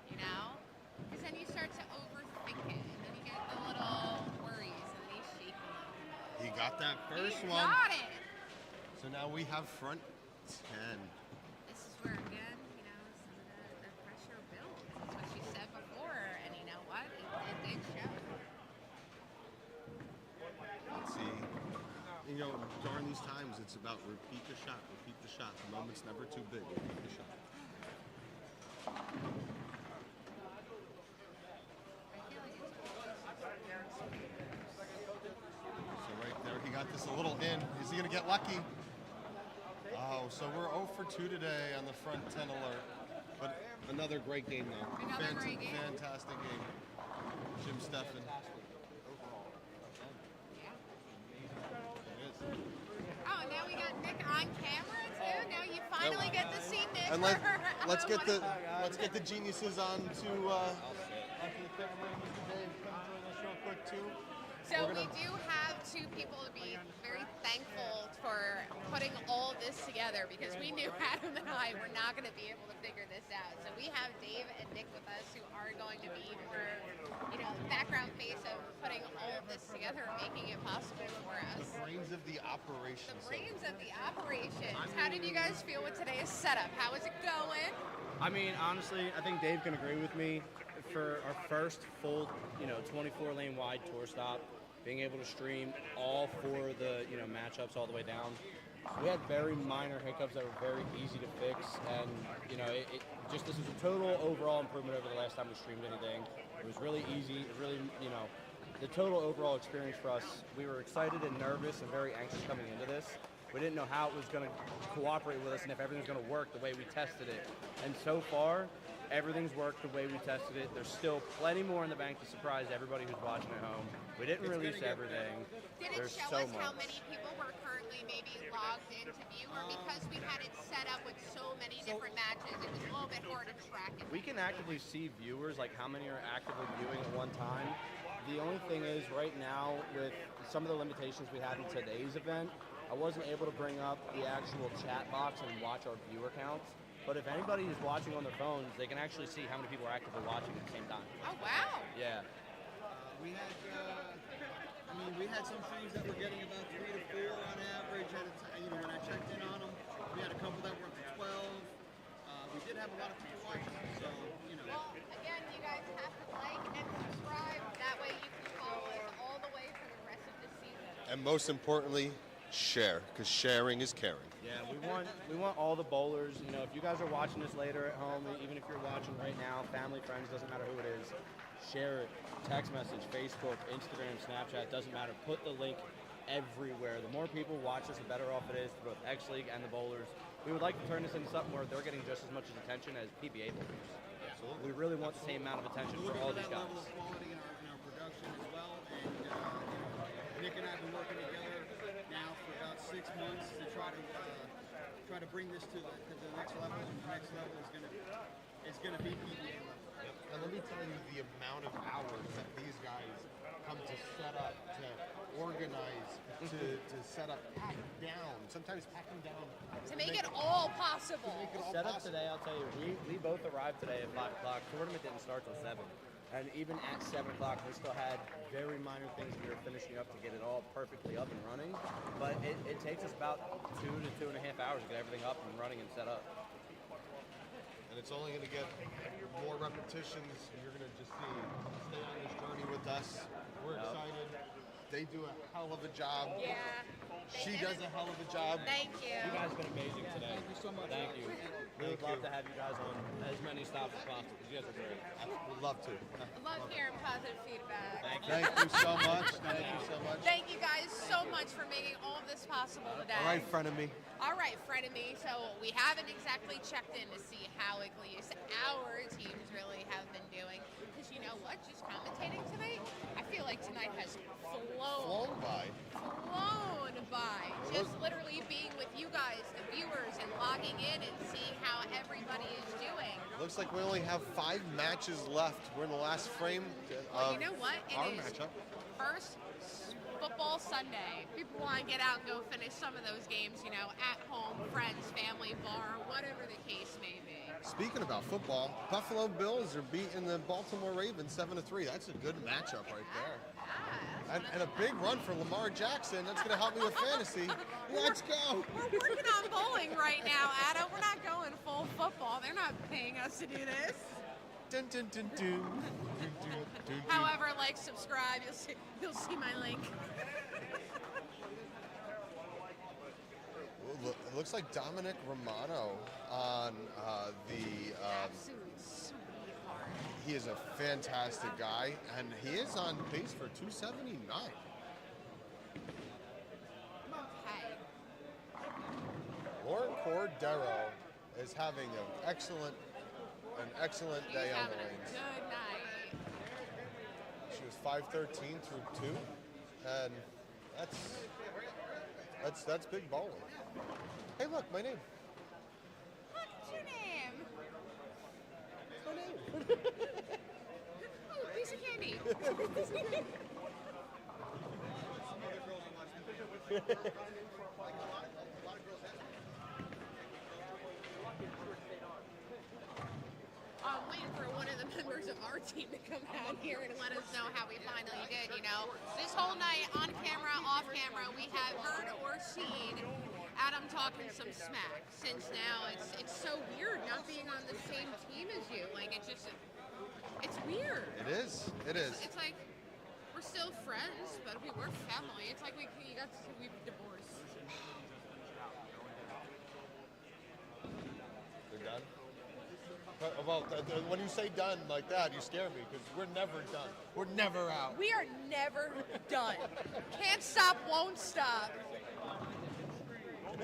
Because then you start to overthink it, and then you get the little worries, and then you shake a little bit. He got that first He one. got it. So now we have front 10. This is where again, some of the pressure builds. That's what she said before, and you know what? It did show. Let's see. During these times, it's about repeat the shot, repeat the shot. The moment's never too big. Repeat the shot. So right there, he got this a little in. Is he going to get lucky? Oh, so we're 0 for 2 today on the front 10 alert. But another great game, though. Another great game. Fantastic game. Jim Steffen. Yeah. It is. Oh, and now we got Nick on camera too. Now you finally get to see Nick. And for let's get one let's get the geniuses onto the camera. Mr. Dave, come join us real quick too. So We're we gonna- do have 2 people to be very thankful for putting all this together because we knew Adam and I were not going to be able to figure this out. So we have Dave and Nick with us who are going to be for, background face of putting all of this together and making it possible for us. The brains of the operation. The brains of the operations. How did you guys feel with today's setup? How is it going? I mean, honestly, I think Dave can agree with me. For our first full, 24 lane wide tour stop, being able to stream all 4 of the, matchups all the way down, we had very minor hiccups that were very easy to fix, and this was a total overall improvement over the last time we streamed anything. It was really easy. It really, the total overall experience for us. We were excited and nervous and very anxious coming into this, We didn't know how it was going to cooperate with us and if everything was going to work the way we tested it. And so far, everything's worked the way we tested it. There's still plenty more in the bank to surprise everybody who's watching at home. We didn't release everything. Did it There's show so us how much. many people were currently maybe logged into view, or because we had it set up with so many different matches, it was a little bit hard to track it? We can actively see viewers, like how many are actively viewing at one time. The only thing is right now with some of the limitations we had in today's event, I wasn't able to bring up the actual chat box and watch our viewer counts. But if anybody is watching on their phones, they can actually see how many people are actively watching at the same time. Oh, wow. Yeah. We had, we had some streams that were getting about 3 to 4 on average. When I checked in on them, we had a couple that were up to 12. We did have a lot of people watching, so Well, again, you guys have to like and subscribe. That way you can follow us all the way for the rest of the season. And most importantly, share, because sharing is caring. Yeah, we want all the bowlers. If you guys are watching this later at home, even if you're watching right now, family, friends, doesn't matter who it is, share it. Text message, Facebook, Instagram, Snapchat, doesn't matter. Put the link everywhere. The more people watch this, the better off it is for both X League and the bowlers. We would like to turn this into something where they're getting just as much attention as PBA bowlers. Absolutely. We really want the same amount of attention for all these guys. Level of quality in our production as well. And Nick and I have been working together now for about 6 months to try to bring this to the next level. And the next level is gonna be PBA level. And let me tell you the amount of hours that these guys come to set up, to organize, to set up, pack down, sometimes packing down. To make it all possible. Setup today, I'll tell you, we both arrived today at 5 o'clock. Tournament didn't start till 7. And even at 7 o'clock, we still had very minor things we were finishing up to get it all perfectly up and running. But it takes us about 2 to 2.5 hours to get everything up and running and set up. And it's only going to get more repetitions. You're going to just stay on this journey with us. We're excited. They do a hell of a job. Yeah. She does a hell of a job. Thank you. You guys have been amazing today. Thank you so much. Thank you. We would love to have you guys on as many stops as possible because you guys are great. We'd love to. I love hearing positive feedback. Thank you so much. Thank you so much. Thank you guys so much for making all of this possible today. All right, friend of me. All right, frenemy. So we haven't exactly checked in to see how at least our teams really have been doing. Because you know what? Just commentating tonight, I feel like tonight has flown by. Just literally being with you guys, the viewers, and logging in and seeing how everybody is doing. Looks like we only have 5 matches left. We're in the last frame Well, of you know what? It our is matchup. first football Sunday. People want to get out and go finish some of those games, at home, friends, family, bar, whatever the case may be. Speaking about football, Buffalo Bills are beating the Baltimore Ravens 7-3. That's a good matchup right there. And a big run for Lamar Jackson. That's going to help me with fantasy. Let's go. We're working on bowling right now, Adam. We're not going full football. They're not paying us to do this. Dun, dun, dun, dun. Dun, dun, dun, dun. However, subscribe. You'll see my link. It looks like Dominic Romano on the. Absolute sweetheart. He is a fantastic guy, and he is on pace for 279. Okay. Lauren Cordero is having an excellent She's day on having the a lanes. good night. She was 513 through 2, and that's big bowling. Hey, look, my name. What's your name? Ooh, piece of candy. I'm waiting for one of the members of our team to come down here and let us know how we finally did, This whole night, on camera, off camera, we have heard or seen Adam talking some smack. Since now, it's so weird not being on the same team as you. It's weird. It is. It is. It's like we're still friends, but we were family. It's like we divorced. They're done. Well, when you say done like that, you scare me because we're never done. We're never out. We are never done. Can't stop, won't stop. You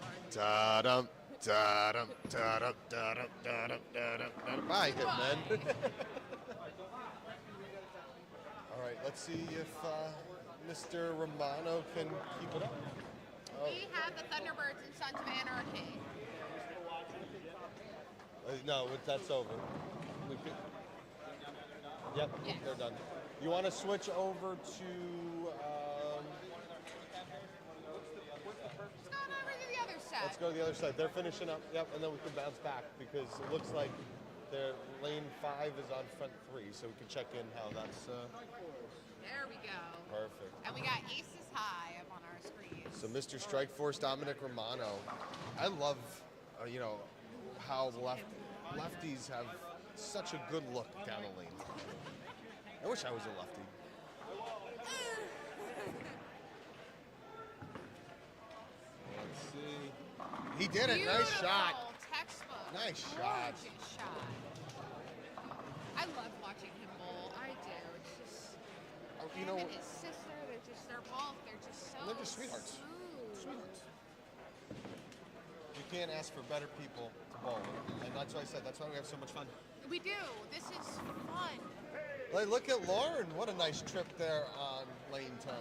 are. Da-dum, da-dum, da-dum, da-dum, da-dum, da-dum, da-dum. Bye, Hitman. All right, let's see if Mr. Romano can keep it up. Oh, We have the Thunderbirds and Sons of Anarchy. no, that's over. We could- Yep, Yes. they're done. You want to switch over to? What's going on over to the other side? Let's go to the other side. They're finishing up. Yep, and then we can bounce back because it looks like their lane 5 is on front 3, so we can check in how that's. There we go. Perfect. And we got Aces High up on our screen. So Mr. Strikeforce Dominic Romano, I love, how lefties have such a good look down the lane. I wish I was a lefty. Let's see. He did it. Nice shot. Beautiful Textbook. Nice shot. Gorgeous shot. I love watching him bowl. I do. It's just You him know, and his sister. They're both. They're just so. they're just sweethearts. smooth. Sweethearts. You can't ask for better people to bowl, and that's why I said that's why we have so much fun. We do. This is fun. Like, look at Lauren. What a nice trip there on lane 10.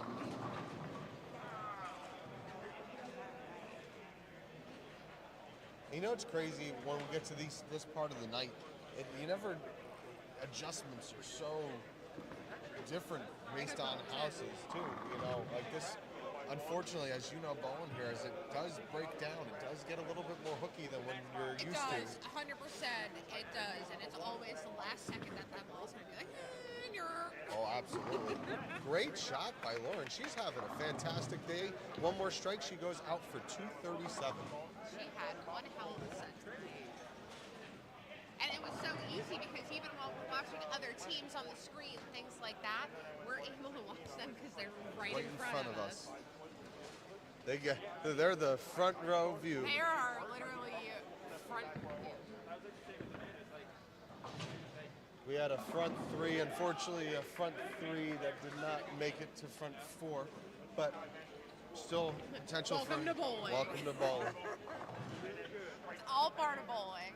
You know it's crazy when we get to this part of the night. Adjustments are so different based on houses too. Like this. Unfortunately, as you know, bowling here, as it does break down, it does get a little bit more hooky than when you're It used does. to. 100%. It does. And it's always the last second that ball's going to be like, you're. Oh, absolutely. Great shot by Lauren. She's having a fantastic day. One more strike, she goes out for 237. She had one hell of a set today. And it was so easy because even while we're watching other teams on the screen, things like that, we're able to watch them because they're right in front of us. They're the front row view. They are literally front view. We had a front 3, unfortunately a front 3 that did not make it to front 4, but still potential Welcome for to bowling. Welcome to bowling. It's all part of bowling.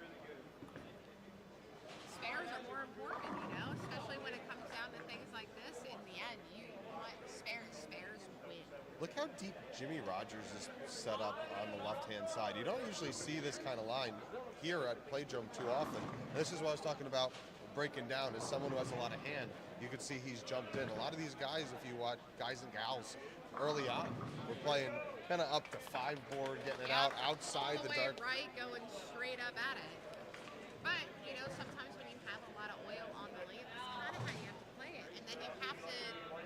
Spares are more important, especially when it comes down to things like this. In the end, you want spares. Spares win. Look how deep Jimmy Rogers is set up on the left-hand side. You don't usually see this kind of line here at Playdrome too often. This is what I was talking about breaking down. As someone who has a lot of hand, you can see he's jumped in. A lot of these guys, if you watch guys and gals early on, were playing kind of up to 5 board, getting it out outside all the way dark. right, going straight up at it. But sometimes when you have a lot of oil on the lane, that's kind of how you have to play it. And then you have to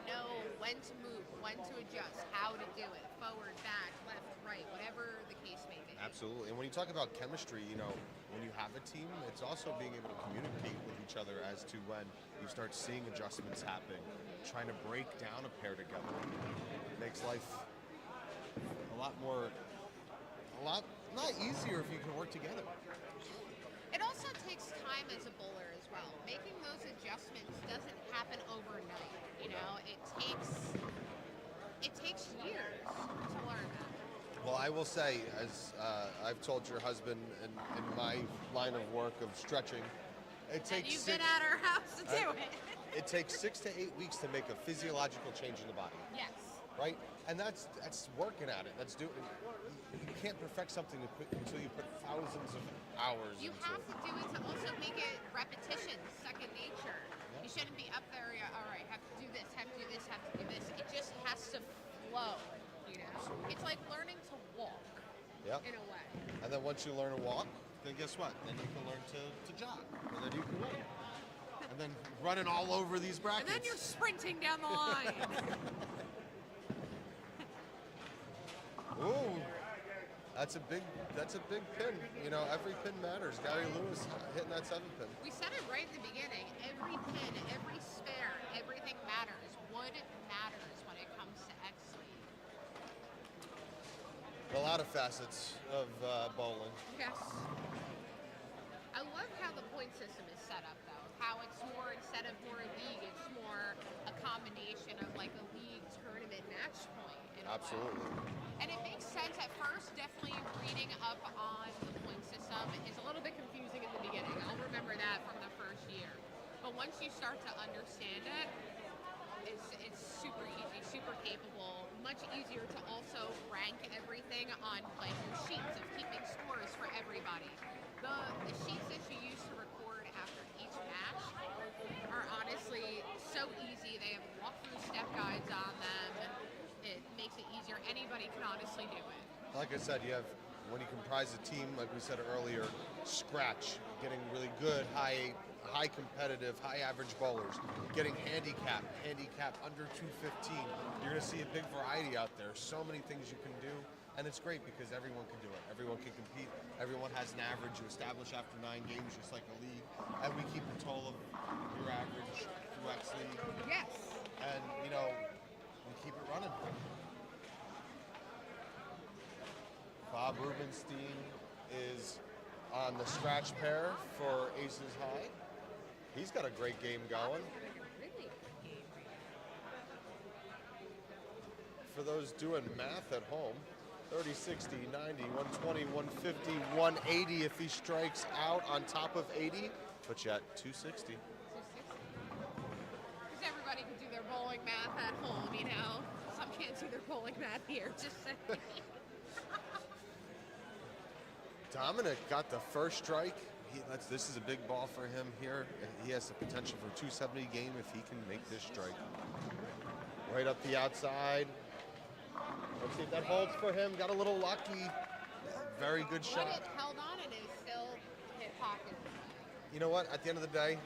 know when to move, when to adjust, how to do it, forward, back, left, right, whatever the case may be. Absolutely. And when you talk about chemistry, when you have a team, it's also being able to communicate with each other as to when you start seeing adjustments happening, trying to break down a pair together. It makes life not easier if you can work together. It also takes time as a bowler as well. Making those adjustments doesn't happen overnight. It takes years to learn that. Well, I will say, as I've told your husband in my line of work of stretching, it takes And you've been at our house to do it. It takes 6 to 8 weeks to make a physiological change in the body. Yes. Right? And that's working at it. That's doing. You can't perfect something until you put thousands of hours You into have it. to do it to also make it repetition, second nature. You shouldn't be up there, all right, have to do this, have to do this, have to do this. It just has to flow, It's like learning to walk, in a way. And then once you learn to walk, then guess what? Then you can learn to jog. And then you can run. And then running all over these brackets. And then you're sprinting down the line. Ooh, that's a big pin. Every pin matters. Gary Lewis hitting that 7 pin. We said it right in the beginning. Every pin, every spare, everything matters. Wood matters when it comes to X-Swing. A lot of facets of bowling. Yes. I love how the point system is set up, though. How it's more, instead of more a league, it's more a combination of like a league tournament match point. Absolutely. And it makes sense at first. Definitely reading up on the point system is a little bit confusing in the beginning. I'll remember that from the first year. But once you start to understand it, it's super easy, super capable. Much easier to also rank everything on like your sheets of keeping scores for everybody. The sheets that you use to record after each match are honestly so easy. They have walkthrough step guides on them. It makes it easier. Anybody can honestly do it. Like I said, you have, when you comprise a team, like we said earlier, scratch, getting really good, high competitive, high average bowlers, getting handicap under 215. You're going to see a big variety out there. So many things you can do, and it's great because everyone can do it. Everyone can compete. Everyone has an average you establish after 9 games, just like a league, and we keep a total of your average through X League. Yes. And, we keep it running. Bob Rubenstein is on the scratch pair for Aces High. He's got a great game going. Really? For those doing math at home, 30, 60, 90, 120, 150, 180 if he strikes out on top of 80, but yet 260. Because everybody can do their bowling math at home, you know. Some can't do their bowling math here, just saying. Dominic got the first strike. This is a big ball for him here. He has the potential for a 270 game if he can make this strike. Right up the outside. Let's see if that holds for him. Got a little lucky. Very good shot. But it held on and it still hit pocket. You know what? At the end of the day,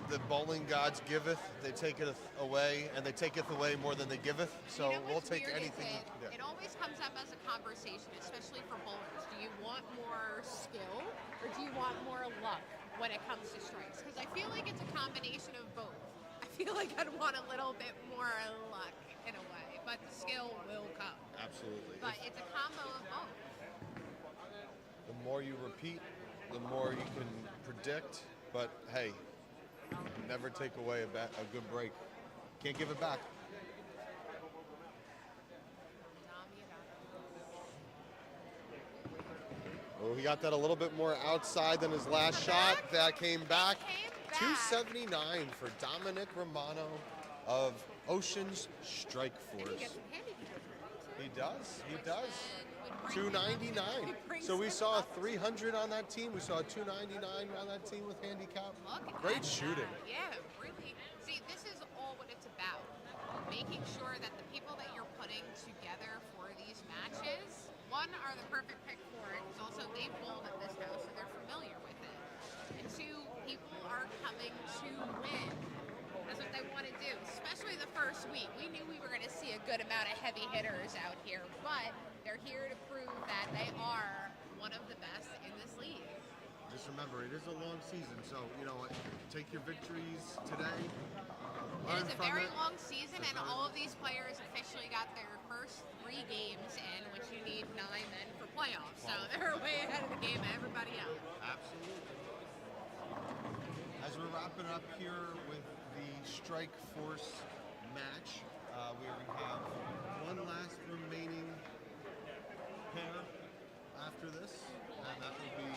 the bowling gods giveth, they taketh away, and they taketh away more than they giveth. So we'll take anything. It always comes up as a conversation, especially for bowlers. Do you want more skill or do you want more luck when it comes to strikes? Because I feel like it's a combination of both. I feel like I'd want a little bit more luck in a way, but the skill will come. Absolutely. But it's a combo of both. The more you repeat, the more you can predict. But hey, never take away a good break. Can't give it back. Oh, he got that a little bit more outside than his last shot. That came back. 279 for Dominic Romano of Oceans Strike Force. He does. 299. So we saw a 300 on that team. We saw a 299 on that team with handicap. Great shooting. Yeah, really. See, this is all what it's about. Making sure that the people that you're putting together for these matches, one, are the perfect pick for it, because also they've bowled at this house, so they're familiar with it. And two, people are coming to win. That's what they want to do, especially the first week. We knew we were going to see a good amount of heavy hitters out here, but they're here to prove that they are one of the best in this league. Just remember, it is a long season, so, take your victories today. It is a very long season, and all of these players officially got their first 3 games in, which you need 9 then for playoffs. So they're way ahead of the game of everybody else. Absolutely. As we're wrapping up here with the Strike Force match, we have one last remaining pair after this, and that will be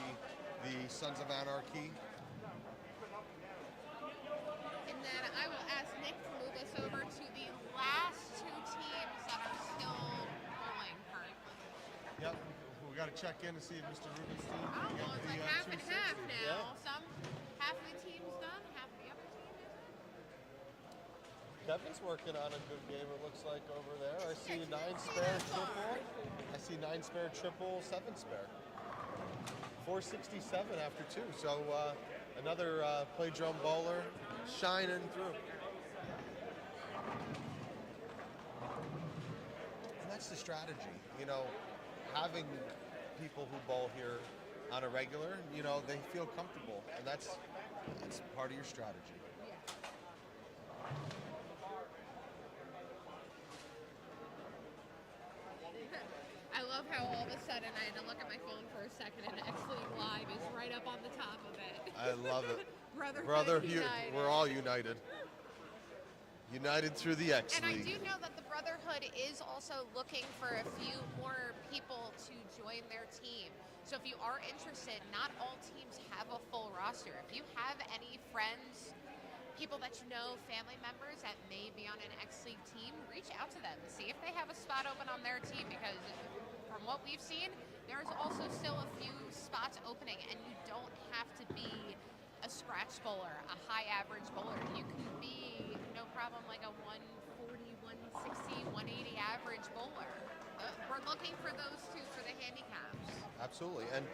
the Sons of Anarchy. And then I will ask Nick to move us over to the last 2 teams that are still bowling currently. Yep, we got to check in to see if Mr. Rubenstein Oh, can get well, it's the like half and 260. half now. Yeah. Half of the team's done, half of the other team isn't. Kevin's working on a good game, it looks like, over there. I see 9 spare triple. I see 9 spare triple, 7 spare. 467 after 2. So another Playdrome bowler shining through. And that's the strategy. Having people who bowl here on a regular, they feel comfortable. And that's part of your strategy. I love how all of a sudden I had to look at my phone for a second and X League Live is right up on the top of it. I love it. Brotherhood united. We're all united. United through the X And I League. do know that the Brotherhood is also looking for a few more people to join their team. So if you are interested, not all teams have a full roster. If you have any friends, people that you know, family members that may be on an X League team, reach out to them. See if they have a spot open on their team, because from what we've seen, there's also still a few spots opening, and you don't have to be a scratch bowler, a high average bowler. You can be, no problem, like a 140, 160, 180 average bowler. We're looking for those two for the handicaps. Absolutely. And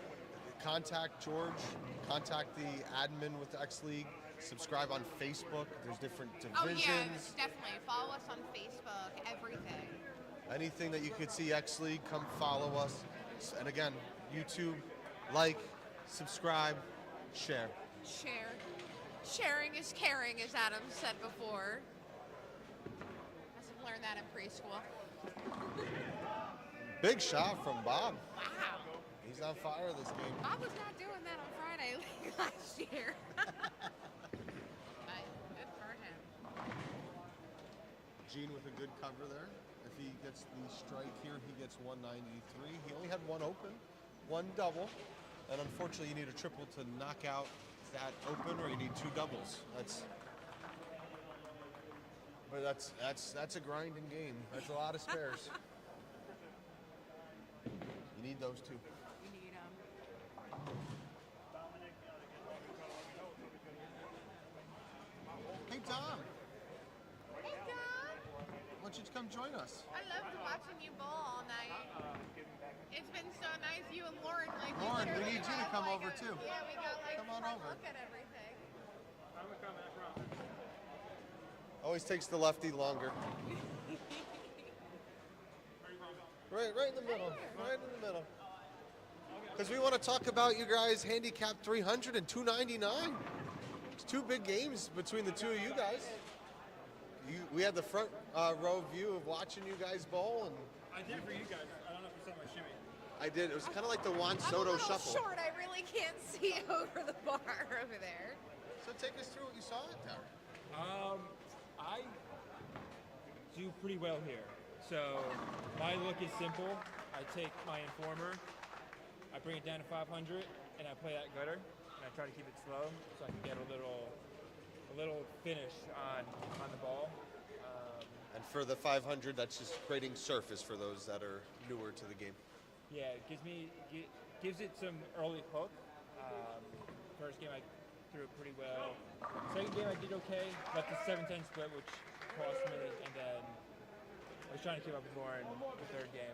contact George, contact the admin with the X League, subscribe on Facebook. There's different divisions. Oh yeah, definitely. Follow us on Facebook, everything. Anything that you could see X League, come follow us. And again, YouTube, like, subscribe, share. Share. Sharing is caring, as Adam said before. Must have learned that in preschool. Big shot from Bob. Wow. He's on fire this game. Bob was not doing that on Friday last year. But good for him. Gene with a good cover there. If he gets the strike here, he gets 193. He only had one open, one double, and unfortunately you need a triple to knock out that open, or you need two doubles. But that's a grinding game. That's a lot of spares. You need those two. You need them. Hey Tom, Hey, Dad. why don't you come join us? I loved watching you bowl all night. It's been so nice, you and Lauren. Like, Lauren, we literally need you to got, come like, over, too. Yeah, we got like Come on front over. look at everything. Always takes the lefty longer. Right in the middle. Right in the middle. Because we want to talk about you guys handicap 300 and 299. It's two big games between the two of you guys. We had the front row view of watching you guys bowl, and I did for you guys. I don't know if you saw my shimmy. I did. It was kind of like the Juan I'm a Soto little shuffle. short. I really can't see over the bar over there. So take us through what you saw out there. I do pretty well here. So my look is simple. I take my informer, I bring it down to 500, and I play that gutter, and I try to keep it slow so I can get a little finish on the ball. And for the 500, that's just creating surface for those that are newer to the game. Yeah, it gives it some early hook. First game I threw it pretty well. Second game I did okay, left the 7-10 split, which cost me, and then I was trying to keep up with Lauren the third game.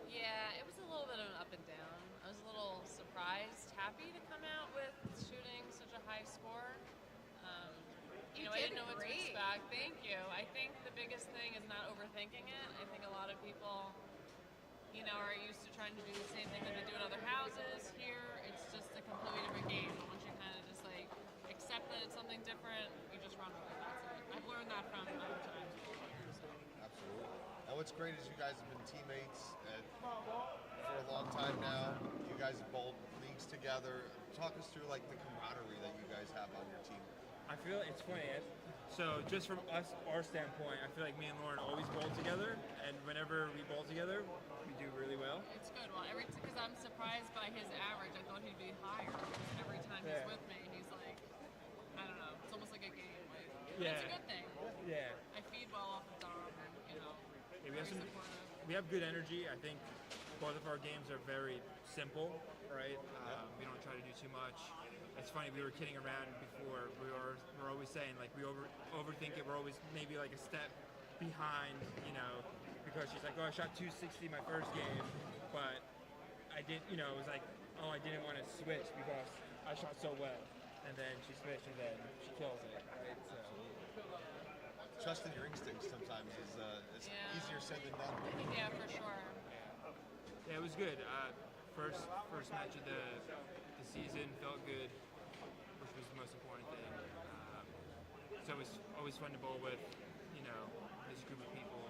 Yeah, it was a little bit of an up and down. I was a little surprised, happy to come out with shooting such a high score. I didn't know what to expect. Thank you. I think the biggest thing is not overthinking it. I think a lot of people, are used to trying to do the same thing that they do in other houses. Here, it's just a completely different game. Once you kind of just accept that it's something different, you just run with it. That's it. I've learned that from other times before. So. Absolutely. And what's great is you guys have been teammates for a long time now. You guys have bowled leagues together. Talk us through the camaraderie that you guys have on your team. I feel it's funny. So just from our standpoint, I feel like me and Lauren always bowl together, and whenever we bowl together, we do really well. It's good. Well, because I'm surprised by his average. I thought he'd be higher. Every time he's with me, he's like, I don't know. It's almost like a game. It's a good thing. Yeah. I feed well off of Dom, and Yeah, we have good energy. I think both of our games are very simple, right? We don't try to do too much. It's funny, we were kidding around before. We're always saying we overthink it. We're always maybe a step behind, because she's like, oh, I shot 260 my first game, but I did, it was like, oh, I didn't want to switch because I shot so well, and then she switched and then she kills it, right? So. Trusting your instincts sometimes is easier said than done. Yeah, for sure. Yeah, it was good. First match of the season felt good, which was the most important thing. It's always fun to bowl with, this group of people.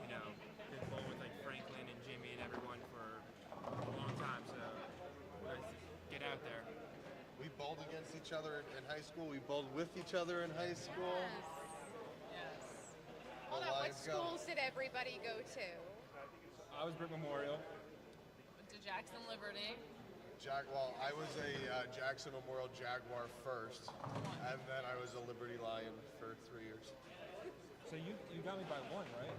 Been bowling with Franklin and Jimmy and everyone for a long time, so nice to get out there. We bowled against each other in high school. We bowled with each other in high school. Yes. schools did everybody go to? I was Brick Memorial. Went to Jackson Liberty. Well, I was a Jackson Memorial Jaguar first, and then I was a Liberty Lion for 3 years. So you got me by one, right?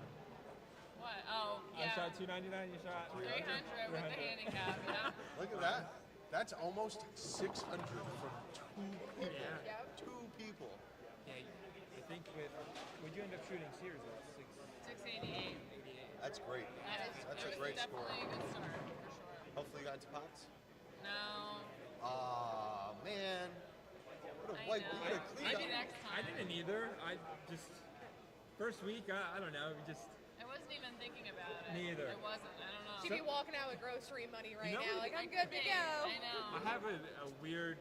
What? Oh, yeah. I shot 299. You shot 300 with the handicap. Yeah. Look at that. That's almost 600 from 2 people. Yeah. 2 people. Yeah. I think would you end up shooting Sears at 688. 88? That's great. That's a great score. Definitely a good start for sure. Hopefully you got into pots. No. Aw, man. What a I white know. what a cleanup. Maybe next time. I didn't either. I just first week. I don't know. Just I wasn't even thinking about it. Me either. I wasn't. I don't know. She'd be walking out with grocery money right You know now, what- like I'm good to go. I know. I have a weird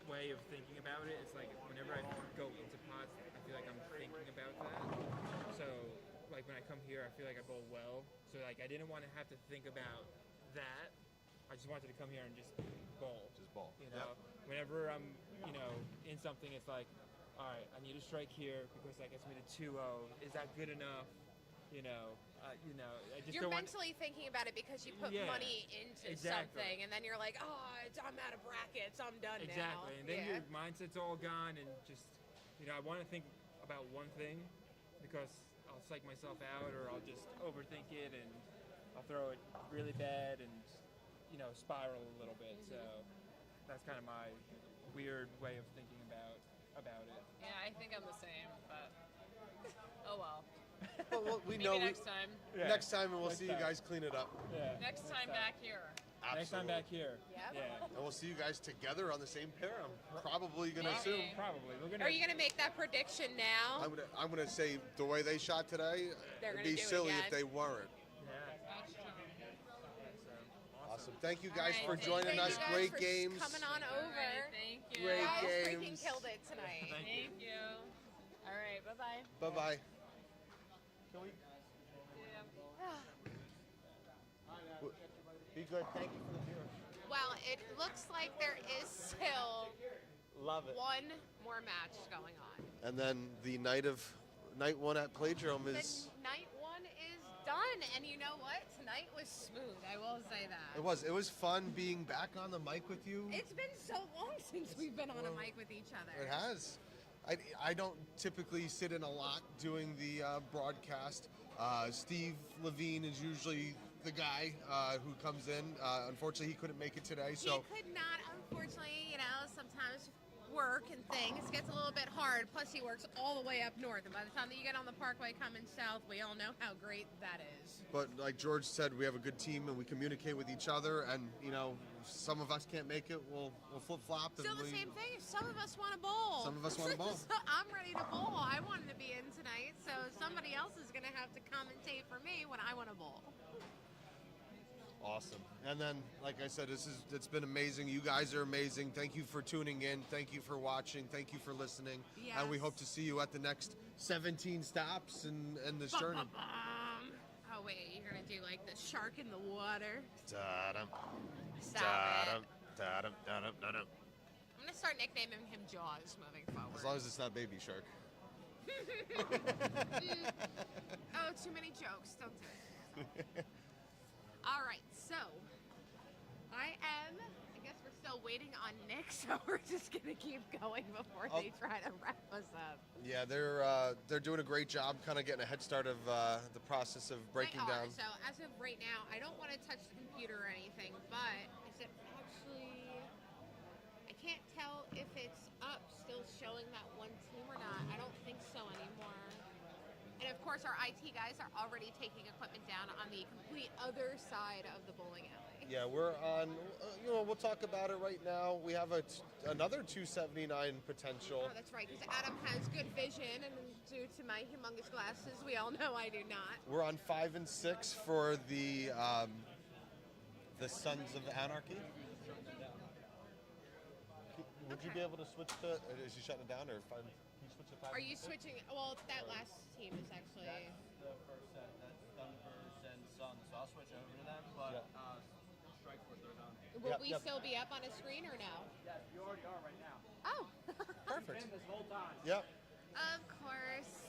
way of thinking about it. It's like whenever I go into pots, I feel like I'm thinking about that. So like when I come here, I feel like I bowl well. So like I didn't want to have to think about that. I just wanted to come here and just bowl. Just bowl. You know, whenever I'm, in something, it's like, all right, I need a strike here because that gets me to 2-0. Is that good enough? I just You're don't want. mentally thinking about it because you put Yeah, money into exactly. something, and then you're like, oh, I'm out of brackets, I'm done now. Exactly, and then Yeah. your mindset's all gone, and just, I want to think about one thing because I'll psych myself out, or I'll just overthink it, and I'll throw it really bad, and spiral a little bit. So that's kind of my weird way of thinking about it. Yeah, I think I'm the same, but oh well. Well, we Maybe know next time. Yeah. next time, and we'll Next see time. you guys clean it up. Yeah. Next time back here. Next time back here. Yep. Yeah. And we'll see you guys together on the same pair. I'm probably gonna Maybe. assume. Probably. We're gonna. Are you going to make that prediction now? I'm gonna say the way they shot today, They're it'd gonna be do it silly again. if they weren't. Yeah. That's true. Awesome. Thank you guys All for right, joining Thank us. you guys Great for games. coming on All over. right, thank you. Great You guys freaking games. killed it tonight. Thank you. All right, bye-bye. Bye bye. Be good. Thank you for the beer. Well, it looks like there is still Love it. one more match going on. And then the night one at Playdrome is. The night one is done, and you know what? Tonight was smooth. I will say that. It was fun being back on the mic with you. It's been so long since we've been on a mic with each other. It has. I don't typically sit in a lot doing the broadcast. Steve Levine is usually the guy who comes in. Unfortunately, he couldn't make it today, so He could not, unfortunately, sometimes work and things gets a little bit hard. Plus, he works all the way up north, and by the time that you get on the Parkway coming south, we all know how great that is. But like George said, we have a good team and we communicate with each other. And some of us can't make it. We'll flip flop. Still the same thing. Some of us want to bowl. Some of us wanna bowl. So I'm ready to bowl. I wanted to be in tonight, so somebody else is going to have to commentate for me when I want to bowl. Awesome. And then, like I said, it's been amazing. You guys are amazing. Thank you for tuning in. Thank you for watching. Thank you for listening. And we Yes. hope to see you at the next 17 stops in this Bum, journey. bum, bum. Oh wait, you're gonna do like the shark in the water. Da-dum, Stop da-dum, it. da-dum, da-dum, da-dum. I'm gonna start nicknaming him Jaws moving forward. As long as it's not Baby Shark. Oh, too many jokes. Don't do it. All right, so I guess we're still waiting on Nick, so we're just gonna keep going before they try to wrap us up. Yeah, they're doing a great job, kind of getting a head start of the process of breaking They are. down. So as of right now, I don't want to touch the computer or anything, but is it actually? I can't tell if it's up, still showing that one team or not. I don't think so anymore. And of course, our IT guys are already taking equipment down on the complete other side of the bowling alley. Yeah, we're on. We'll talk about it right now. We have another 279 potential. Oh, that's right, because Adam has good vision, and due to my humongous glasses, we all know I do not. We're on 5 and 6 for the Sons of Anarchy. Would you be able to switch to? Is she shutting it down, or can you switch to 5? Are you switching? Well, that last team is actually. The first set, that's Thunderbirds and Suns, so I'll switch over to them, but Strike Force are done. Will we still be up on a screen or no? Yes, you already are right now. Oh. Perfect. Been this whole time. Yep. Of course.